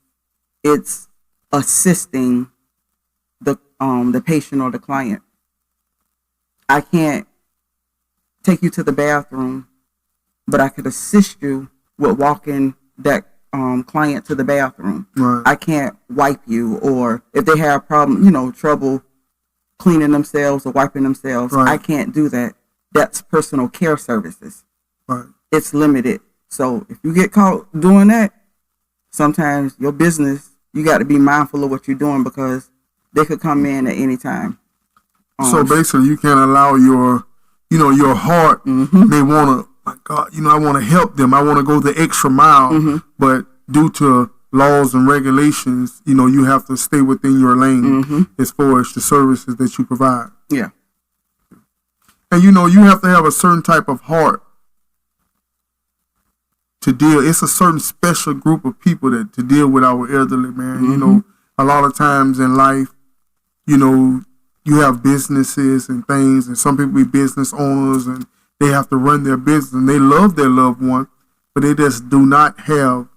it's assisting the patient or the client. I can't take you to the bathroom, but I could assist you with walking that client to the bathroom. Right. I can't wipe you, or if they have trouble cleaning themselves or wiping themselves, right. I can't do that. That's personal care services. Right. It's limited. So if you get caught doing that, sometimes your business, you got to be mindful of what you're doing because they could come in at any time. So basically, you can't allow your heart. Mm-hmm. They want to, my God, I want to help them. I want to go the extra mile, mm-hmm. but due to laws and regulations, you have to stay within your lane as far as the services that you provide. Yeah. And you have to have a certain type of heart to deal. It's a certain special group of people to deal with our elderly, man. A lot of times in life, you have businesses and things, and some people be business owners, and they have to run their business, and they love their loved one, but they just do not have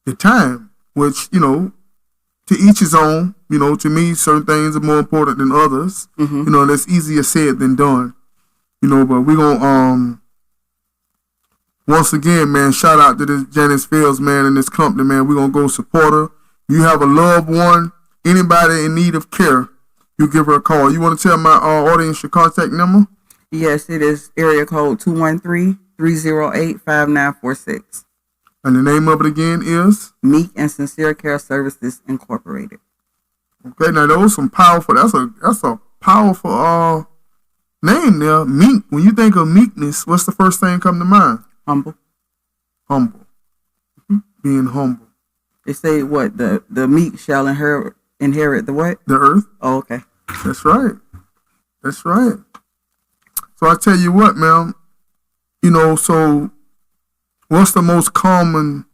the time, which, to each his own. To me, certain things are more important than others. That's easier said than done. But we're going to, once again, man, shout out to this Janice Fields, man, and this company, man. We're going to go support her. You have a loved one, anybody in need of care, you give her a call. You want to tell my audience your contact number? Yes, it is area code 213-308-5946. And the name of it again is? Meek and Sincere Care Services Incorporated. Okay, now those some powerful. That's a powerful name there. Meek. When you think of meekness, what's the first thing come to mind? Humble. Humble. Being humble. They say what the meek shall inherit the what? The earth. Oh, okay. That's right. That's right. So I tell you what, man. So what's the most common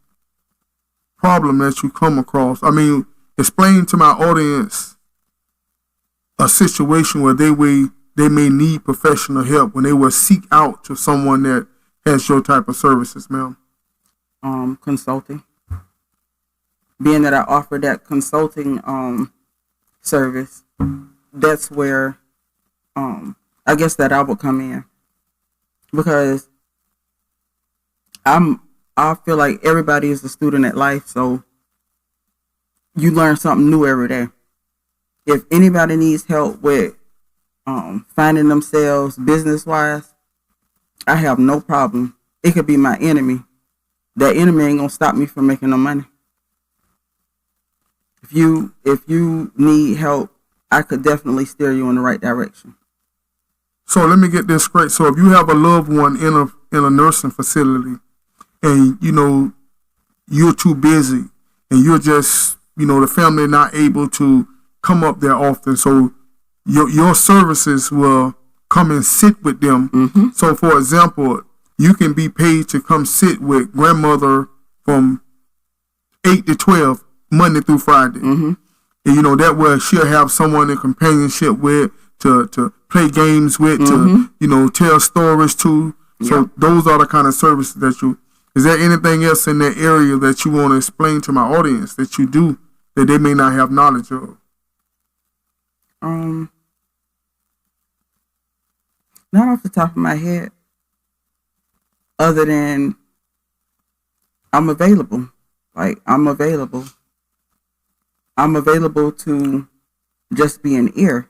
problem that you come across? I mean, explain to my audience a situation where they may need professional help, when they will seek out to someone that has your type of services, ma'am. Consulting. Being that I offer that consulting service, that's where I guess that I would come in, because I feel like everybody is a student at life, so you learn something new every day. If anybody needs help with finding themselves business-wise, I have no problem. It could be my enemy. That enemy ain't gonna stop me from making no money. If you need help, I could definitely steer you in the right direction. So let me get this straight. So if you have a loved one in a nursing facility, and you're too busy, and you're just the family not able to come up there often, so your services will come and sit with them. So for example, you can be paid to come sit with grandmother from 8 to 12 Monday through Friday. And that way she'll have someone in companionship with, to play games with, to tell stories to. So those are the kind of services that you. Is there anything else in that area that you want to explain to my audience that you do that they may not have knowledge of? Not off the top of my head, other than I'm available. Like, I'm available to just be an ear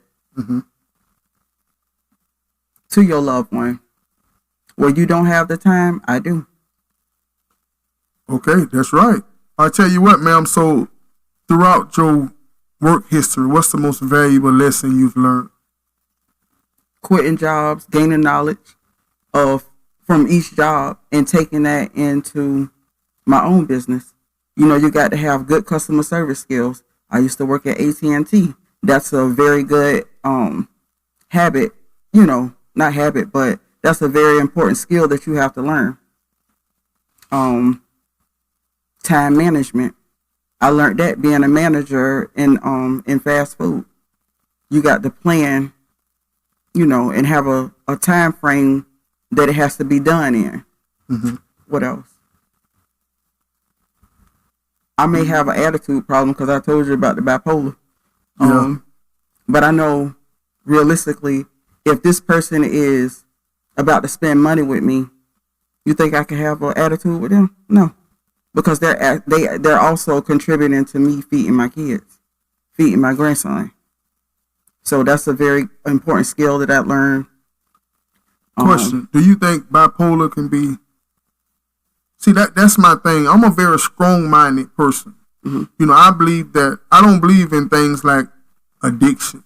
to your loved one. Where you don't have the time, I do. Okay, that's right. I tell you what, ma'am, so throughout your work history, what's the most valuable lesson you've learned? Quitting jobs, gaining knowledge from each job, and taking that into my own business. You got to have good customer service skills. I used to work at AT&T. That's a very good habit, not habit, but that's a very important skill that you have to learn. Time management. I learned that being a manager in fast food. You got to plan, and have a time frame that it has to be done in. What else? I may have an attitude problem because I told you about the bipolar. But I know realistically, if this person is about to spend money with me, you think I can have an attitude with them? No, because they're also contributing to me feeding my kids, feeding my grandson. So that's a very important skill that I learned. Question: do you think bipolar can be? See, that's my thing. I'm a very strong-minded person. I believe that I don't believe in things like addictions.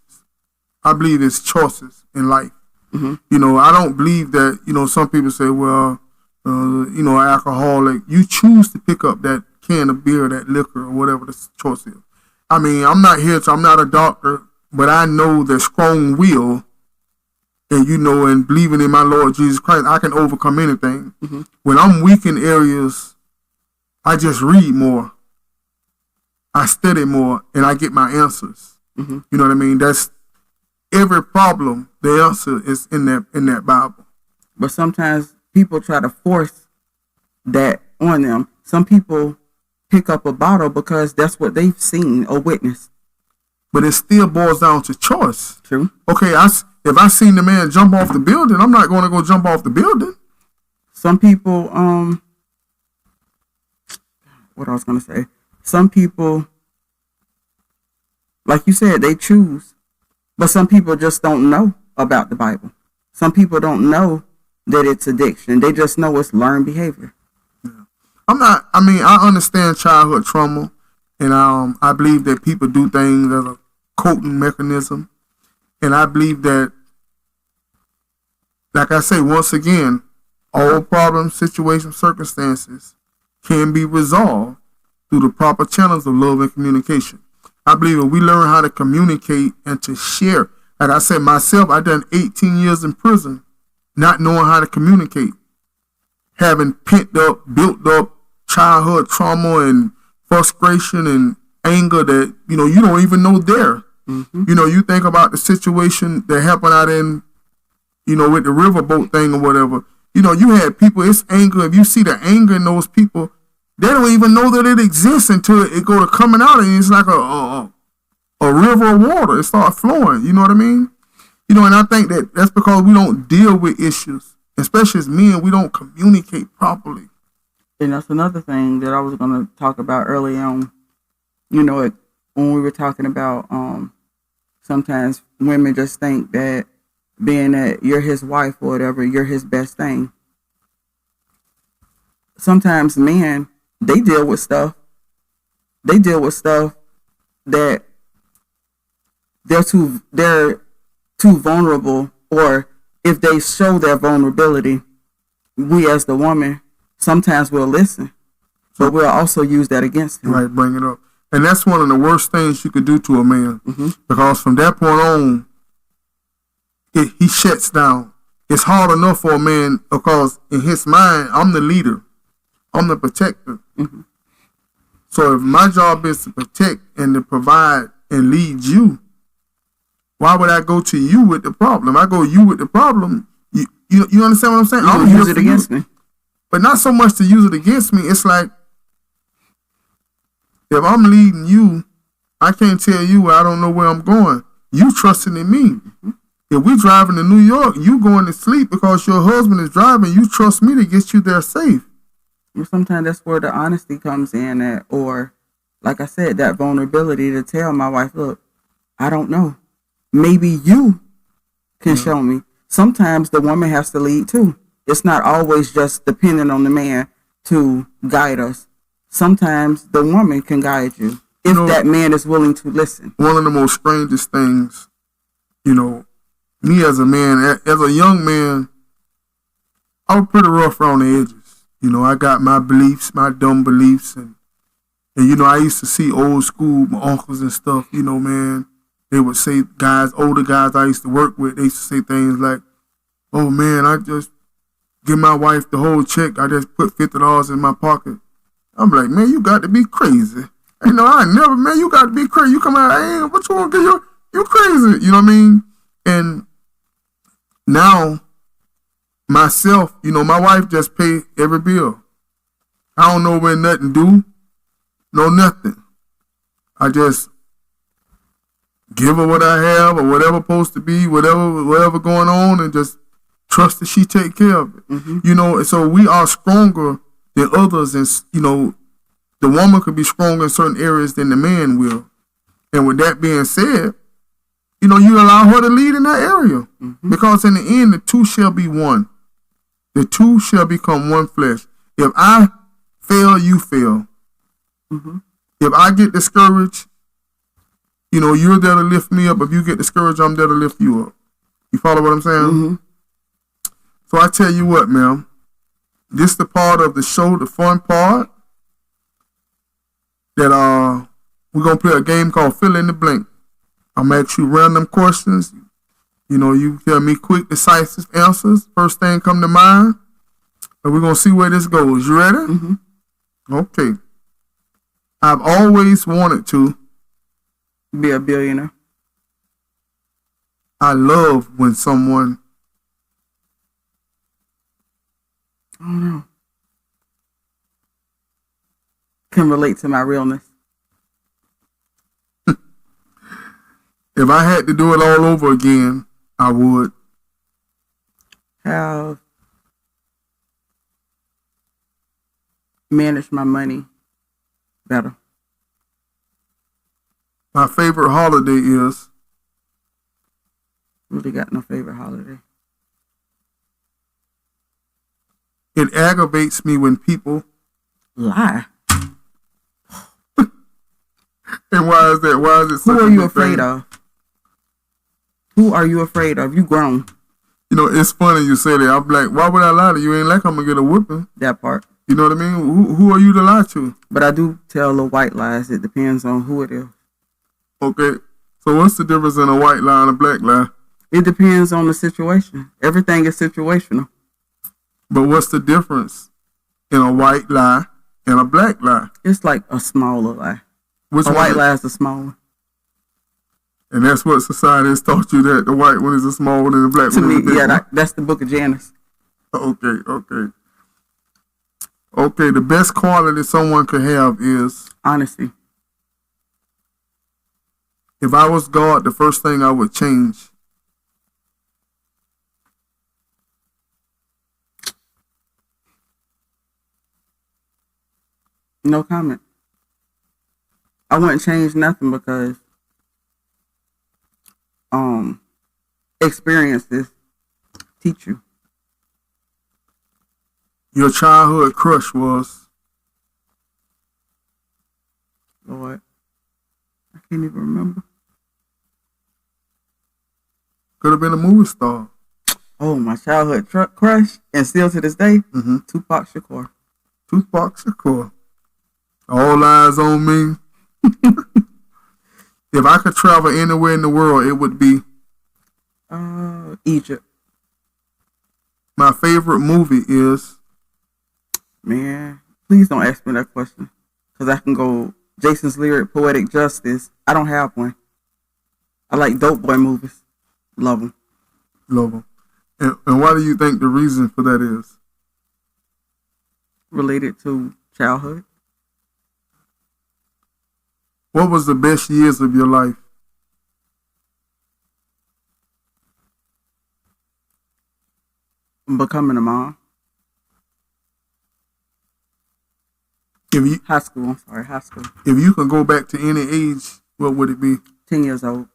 I believe it's choices in life. I don't believe that, some people say, well, an alcoholic, you choose to pick up that can of beer, that liquor, or whatever the choice is. I mean, I'm not a doctor, but I know that strong will and, and believing in my Lord Jesus Christ, I can overcome anything. Mm-hmm. When I'm weak in areas, I just read more. I study more, and I get my answers. Mm-hmm. You know what I mean? That's every problem. The answer is in that Bible. But sometimes people try to force that on them. Some people pick up a bottle because that's what they've seen or witnessed. But it still boils down to choice. True. Okay, if I seen the man jump off the building, I'm not going to go jump off the building. Some people, what I was going to say, some people, like you said, they choose. But some people just don't know about the Bible. Some people don't know that it's addiction. They just know it's learned behavior. Yeah. I understand childhood trauma, and I believe that people do things as a coping mechanism. And I believe that, like I say, once again, all problems, situations, circumstances can be resolved through the proper channels of love and communication. I believe if we learn how to communicate and to share, like I said myself, I done 18 years in prison, not knowing how to communicate, having built up childhood trauma and frustration and anger that, you don't even know there. Mm-hmm. You think about the situation that happened out in, with the riverboat thing or whatever. You had people, it's anger. If you see the anger in those people, they don't even know that it exists until it go to coming out, and it's like a river of water. It starts flowing. You know what I mean? And I think that's because we don't deal with issues, especially as men. We don't communicate properly. And that's another thing that I was going to talk about early on. When we were talking about sometimes women just think that being that you're his wife or whatever, you're his best thing. Sometimes men, they deal with stuff that they're too vulnerable, or if they show their vulnerability, we as the woman sometimes will listen, but we'll also use that against him. Right, bring it up. And that's one of the worst things you could do to a man, mm-hmm. because from that point on, he shuts down. It's hard enough for a man because in his mind, I'm the leader. I'm the protector. Mm-hmm. So if my job is to protect and to provide and lead you, why would I go to you with the problem? I go you with the problem. You understand what I'm saying? I'm use it against me. But not so much to use it against me. It's like, if I'm leading you, I can't tell you I don't know where I'm going. You trusting in me. Mm-hmm. If we driving to New York, you going to sleep because your husband is driving. You trust me to get you there safe. Sometimes that's where the honesty comes in at, or like I said, that vulnerability to tell my wife, look, I don't know. Maybe you can show me. Sometimes the woman has to lead too. It's not always just dependent on the man to guide us. Sometimes the woman can guide you if that man is willing to listen. One of the most strangest things, me as a man, as a young man, I was pretty rough around the edges. I got my beliefs, my dumb beliefs, and I used to see old school, my uncles and stuff, man. They would say, older guys I used to work with, they used to say things like, oh man, I just give my wife the whole check. I just put $50 in my pocket. I'm like, man, you got to be crazy. Man, you got to be crazy. You come out, hey, what you want to get? You crazy. You know what I mean? And now, myself, my wife just pay every bill. I don't know when nothing do. No nothing. I just give her what I have or whatever supposed to be, whatever going on, and just trust that she take care of it. Mm-hmm. So we are stronger than others, and the woman could be stronger in certain areas than the man will. And with that being said, you allow her to lead in that area, mm-hmm. because in the end, the two shall be one. The two shall become one flesh. If I fail, you fail. Mm-hmm. If I get discouraged, you're there to lift me up. If you get discouraged, I'm there to lift you up. You follow what I'm saying? Mm-hmm. So I tell you what, man. This the part of the show, the fun part. that we're gonna play a game called Fill in the Blank. I'm gonna ask you random questions. You know, you tell me quick, decisive answers. First thing come to mind, and we're gonna see where this goes. You ready? Mm-hmm. Okay. I've always wanted to be a billionaire. I love when someone. I don't know. Can relate to my realness. If I had to do it all over again, I would have managed my money better. My favorite holiday is. Really got no favorite holiday. It aggravates me when people lie. And why is that? Why is it? Who are you afraid of? Who are you afraid of? You grown. You know, it's funny you say that. I'm like, why would I lie to you? Ain't like I'm gonna get a whipping. That part. You know what I mean? Who are you to lie to? But I do tell the white lies. It depends on who it is. Okay. So what's the difference in a white lie and a black lie? It depends on the situation. Everything is situational. But what's the difference in a white lie and a black lie? It's like a smaller lie. Which a one white lie is the small one. And that's what society has taught you, that the white one is a small one and the black To one me, is a big one. that's the book of Janice. Okay. Okay, the best quality someone could have is honesty. If I was God, the first thing I would change. No comment. I wouldn't change nothing because experiences teach you. Your childhood crush was? Lord, I can't even remember. Could have been a movie star. Oh, my childhood crush, and still to this day, Mm-hmm. Tupac Shakur. Tupac Shakur. All eyes on me. If I could travel anywhere in the world, it would be Egypt. My favorite movie is. Man, please don't ask me that question, because I can go Jason's Lyric, Poetic Justice. I don't have one. I like dope boy movies. Love them. Love them. And why do you think the reason for that is? Related to childhood. What was the best years of your life? Becoming a mom. High school. If you could go back to any age, what would it be? 10 years old.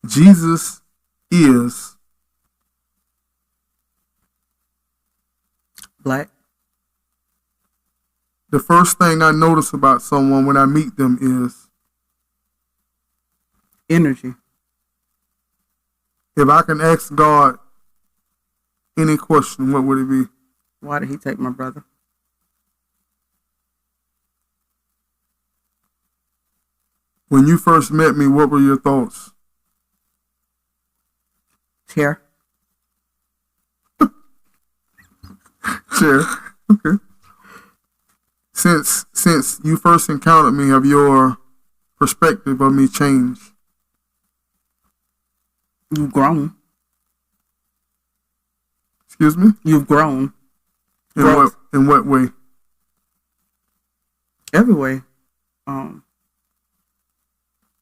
Jesus is black. The first thing I notice about someone when I meet them is energy. If I can ask God any question, what would it be? Why did he take my brother? When you first met me, what were your thoughts? Chair. Chair. Okay. Since you first encountered me, have your perspective of me changed? You've grown. Excuse me? You've grown. In what way? Every way.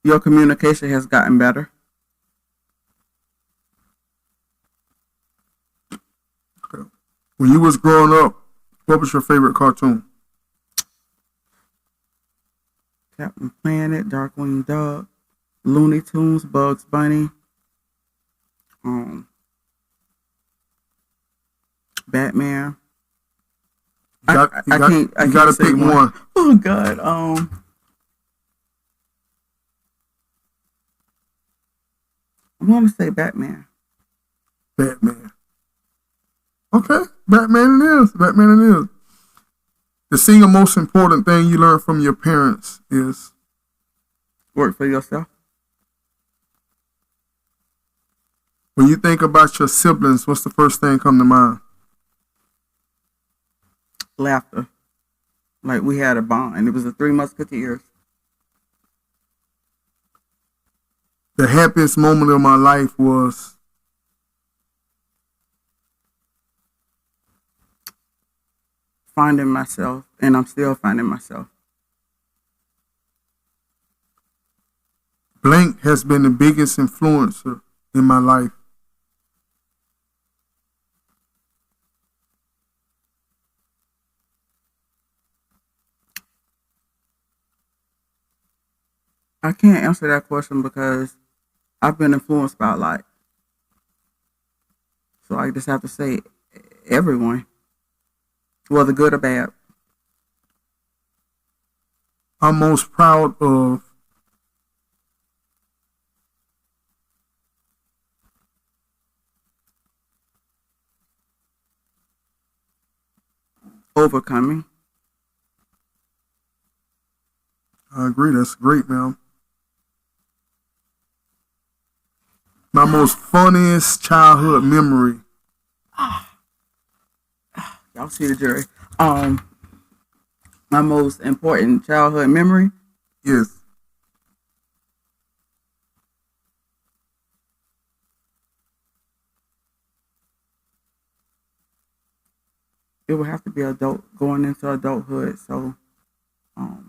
Your communication has gotten better. Okay. When you was growing up, what was your favorite cartoon? Captain Planet, Darkwing Duck, Looney Tunes, Bugs Bunny, Batman. You gotta pick one. Oh God. I want to say Batman. Batman. Okay, Batman it is. The single most important thing you learn from your parents is Work for yourself. when you think about your siblings, what's the first thing come to mind? Laughter. Like we had a bond. It was the Three Musketeers. The happiest moment of my life was Finding myself, and I'm still finding myself. blank has been the biggest influencer in my life. I can't answer that question because I've been influenced by a lot. So I just have to say everyone, whether good or bad. I'm most proud of Overcoming. I agree, that's great, man. My most funniest childhood memory. Y'all see the jury. My most important childhood memory. Yes. It would have to be going into adulthood. So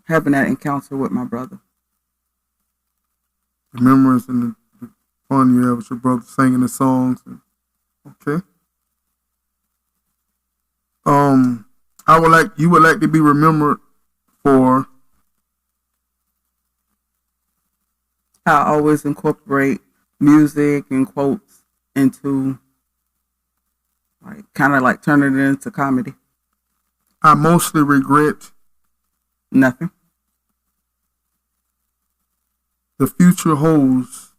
having that encounter with my brother. The memories and the fun you have with your brother singing the songs. Okay. You would like to be remembered for I always incorporate music and quotes into kind of like turning it into comedy. I mostly regret Nothing. the future holds.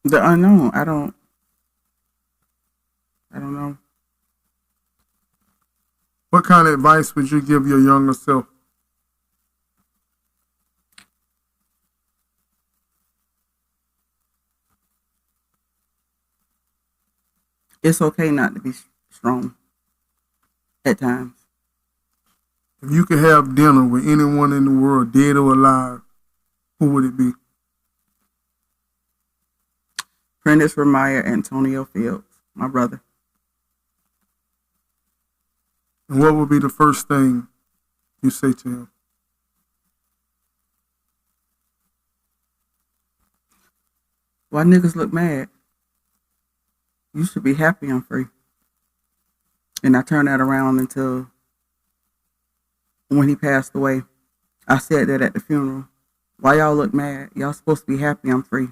The unknown. I don't know. What kind of advice would you give your younger self? It's okay not to be strong at times. If you could have dinner with anyone in the world, dead or alive, who would it be? Prentice Ramaya Antonio Fields, my brother. And what would be the first thing you say to him? Why niggas look mad? You should be happy I'm free. And I turned that around until when he passed away. I said that at the funeral. Why y'all look mad? Y'all supposed to be happy I'm free.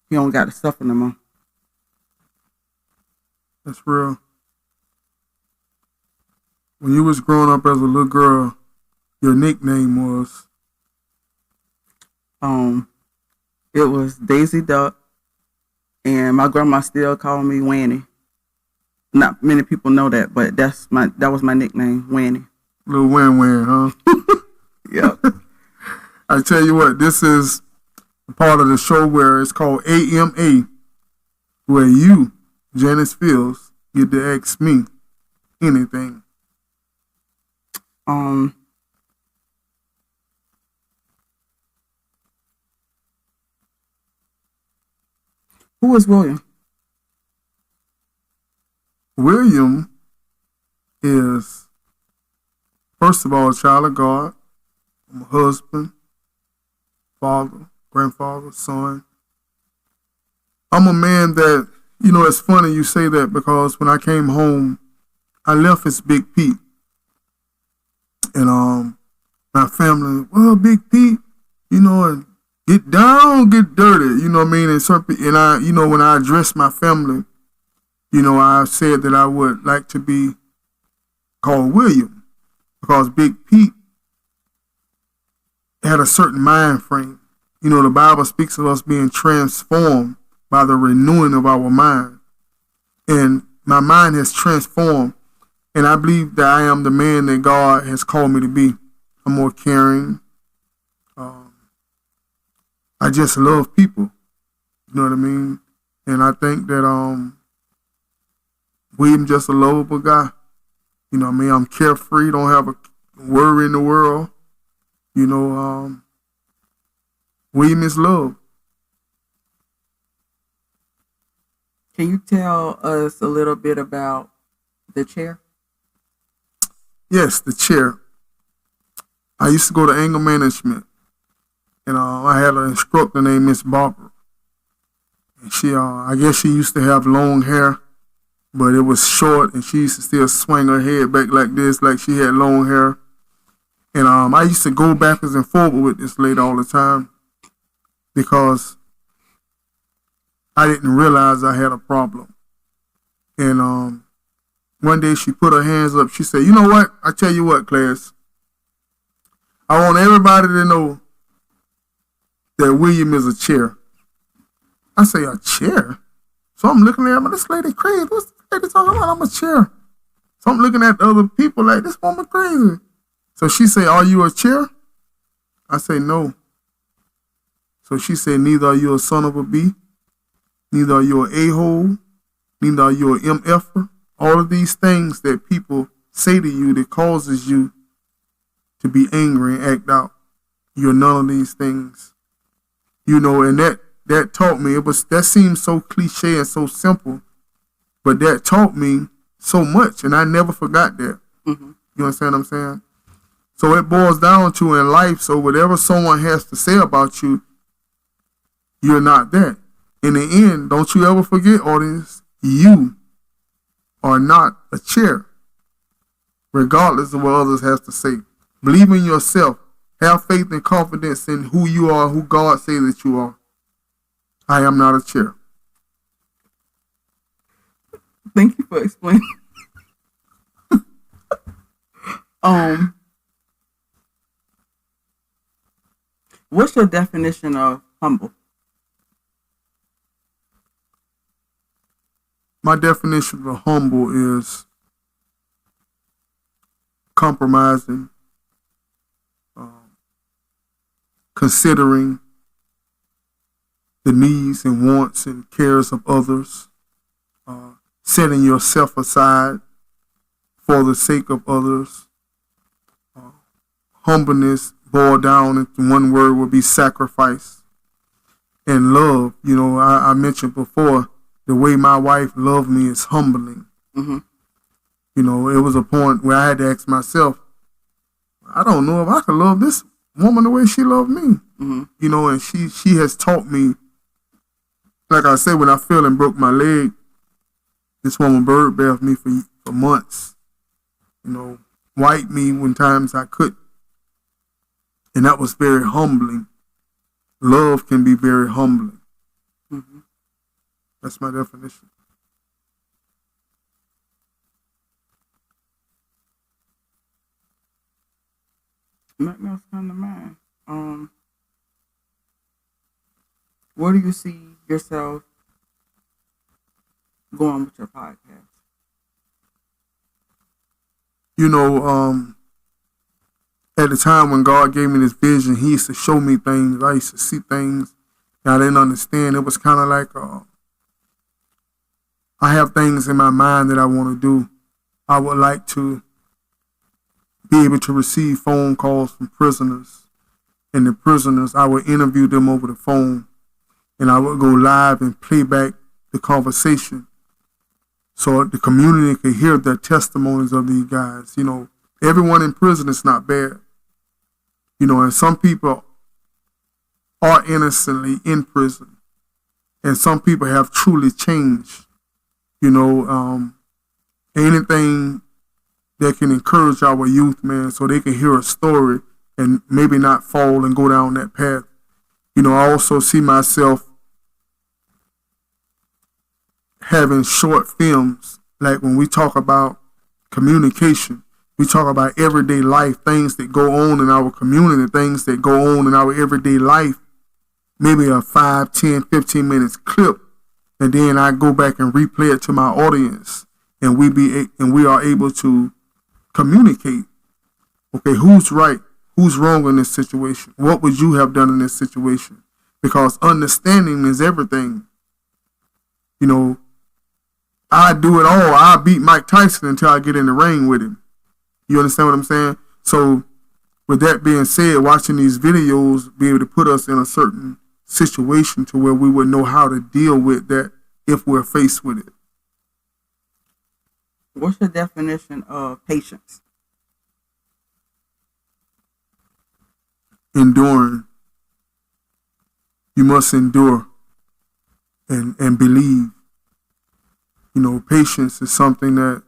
You don't got to suffer no more. That's real. When you was growing up as a little girl, your nickname was? It was Daisy Duck, and my grandma still called me Wanny. Not many people know that, but that was my nickname, Wanny. Little Win-Win, huh? Yep. I tell you what, this is a part of the show where it's called AMA, where you, Janice Fields, get to ask me anything. Who is William? William is, first of all, a child of God. I'm a husband, father, grandfather, son. I'm a man that, it's funny you say that because when I came home, I left as Big Pete. And my family, well, Big Pete, and get down, get dirty, you know what I mean? And I, when I addressed my family, I said that I would like to be called William because Big Pete had a certain mind frame. The Bible speaks of us being transformed by the renewing of our mind. And my mind has transformed. And I believe that I am the man that God has called me to be. I'm more caring. I just love people. You know what I mean? And I think that William just a lovable guy. You know what I mean? I'm carefree, don't have a worry in the world. You know, William is love. Can you tell us a little bit about the chair? Yes, the chair. I used to go to anger management. And I had an instructor named Miss Barbara. And she, I guess she used to have long hair, but it was short, and she used to still swing her head back like this, like she had long hair. And I used to go backwards and forward with this lady all the time because I didn't realize I had a problem. And one day she put her hands up. She said, "You know what? I tell you what, class. I want everybody to know that William is a chair." I say, "A chair?" So I'm looking at her, this lady crazy. What's this lady talking about? I'm a chair. So I'm looking at the other people like, this woman crazy. So she say, "Are you a chair?" I say, "No." So she said, "Neither are you a son of a B, neither are you an a-hole, neither are you an MFer. All of these things that people say to you that causes you to be angry and act out. You're none of these things." You know, and that taught me, that seems so cliche and so simple, but that taught me so much, and I never forgot that. Mm-hmm. You understand what I'm saying? So it boils down to in life, so whatever someone has to say about you, you're not that. In the end, don't you ever forget, audience, you are not a chair, regardless of what others have to say. Believe in yourself. Have faith and confidence in who you are, who God says that you are. I am not a chair. Thank you for explaining. What's your definition of humble? My definition of humble is compromising, considering the needs and wants and cares of others, setting yourself aside for the sake of others. Humbleness boiled down into one word would be sacrifice. And love, you know, I mentioned before, the way my wife loved me is humbling. Mm-hmm. You know, it was a point where I had to ask myself, I don't know if I could love this woman the way she loved me. Mm-hmm. You know, and she has taught me, like I said, when I fell and broke my leg, this woman bird bathed me for months. You know, wiped me when times I couldn't. And that was very humbling. Love can be very humbling. Mm-hmm. That's my definition. Nothing else come to mind. Where do you see yourself going with your podcast? You know, at the time when God gave me this vision, He used to show me things. I used to see things that I didn't understand. It was kind of like I have things in my mind that I want to do. I would like to be able to receive phone calls from prisoners. And the prisoners, I would interview them over the phone. And I would go live and play back the conversation so the community could hear the testimonies of these guys. You know, everyone in prison is not bad. You know, and some people are innocently in prison. And some people have truly changed. You know, anything that can encourage our youth, man, so they can hear a story and maybe not fall and go down that path. You know, I also see myself having short films, like when we talk about communication, we talk about everyday life, things that go on in our community, things that go on in our everyday life, maybe a 5, 10, 15 minutes clip and then I go back and replay it to my audience, and we are able to communicate. Okay, who's right? Who's wrong in this situation? What would you have done in this situation? Because understanding is everything. You know, I do it all. I beat Mike Tyson until I get in the ring with him. You understand what I'm saying? So, with that being said, watching these videos be able to put us in a certain situation to where we would know how to deal with that if we're faced with it. What's your definition of patience? Enduring. You must endure and believe. You know, patience is something that,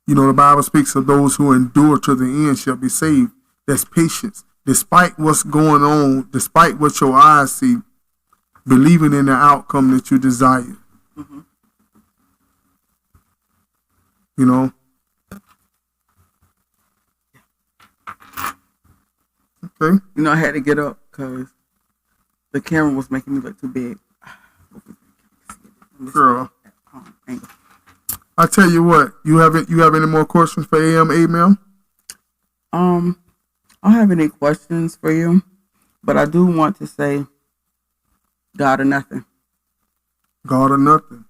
you know, the Bible speaks of those who endure to the end shall be saved. That's patience. Despite what's going on, despite what your eyes see, believing in the outcome that you desire. Mm-hmm. You know? Okay. You know, I had to get up because the camera was making me look too big. Girl. I tell you what, you have any more questions for AM8, ma'am? I don't have any questions for you, but I do want to say God or nothing. God or nothing.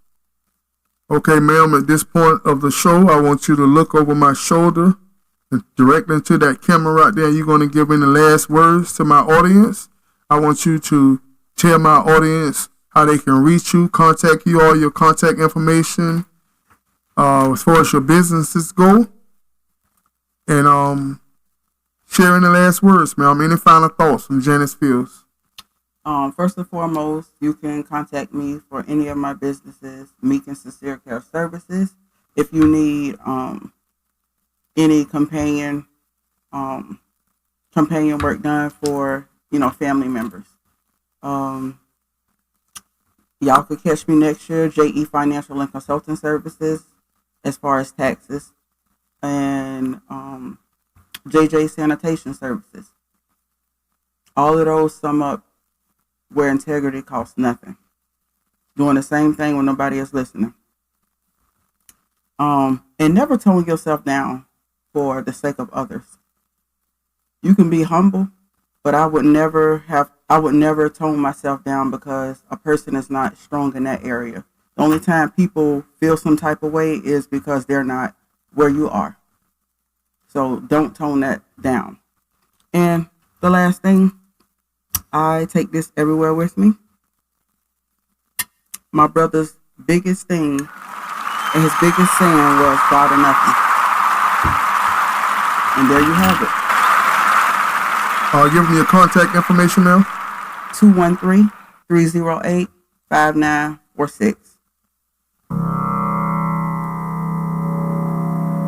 Okay, ma'am, at this point of the show, I want you to look over my shoulder and direct into that camera right there. You're going to give in the last words to my audience. I want you to tell my audience how they can reach you, contact you, all your contact information, as far as your businesses go. And sharing the last words, ma'am. Any final thoughts from Janice Fields? First and foremost, you can contact me for any of my businesses, Meek and Sincere Care Services. If you need any companion work done for, you know, family members. Y'all could catch me next year, JE Financial and Consulting Services, as far as taxes, and JJ Sanitation Services. All of those sum up where integrity costs nothing. Doing the same thing when nobody is listening. And never tone yourself down for the sake of others. You can be humble, but I would never tone myself down because a person is not strong in that area. The only time people feel some type of way is because they're not where you are. So don't tone that down. And the last thing, I take this everywhere with me. My brother's biggest thing and his biggest saying was God or nothing. And there you have it. Give me your contact information now. 213-308-5946.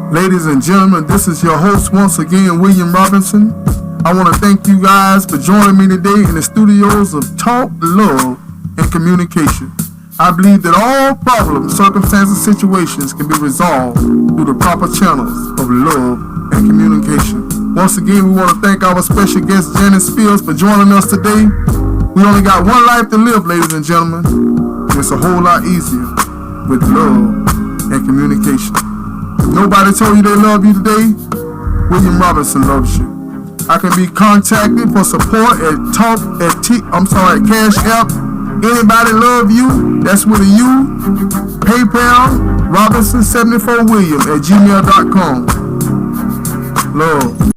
Ladies and gentlemen, this is your host once again, William Robinson. I want to thank you guys for joining me today in the studios of Talk, Love, and Communication. I believe that all problems, circumstances, situations can be resolved through the proper channels of love and communication. Once again, we want to thank our special guest, Janice Fields, for joining us today. We only got one life to live, ladies and gentlemen. It's a whole lot easier with love and communication. If nobody told you they love you today, William Robinson loves you. I can be contacted for support at Cash App. Anybody love you? That's with a U. PayPal, Robinson74William at gmail.com. Love.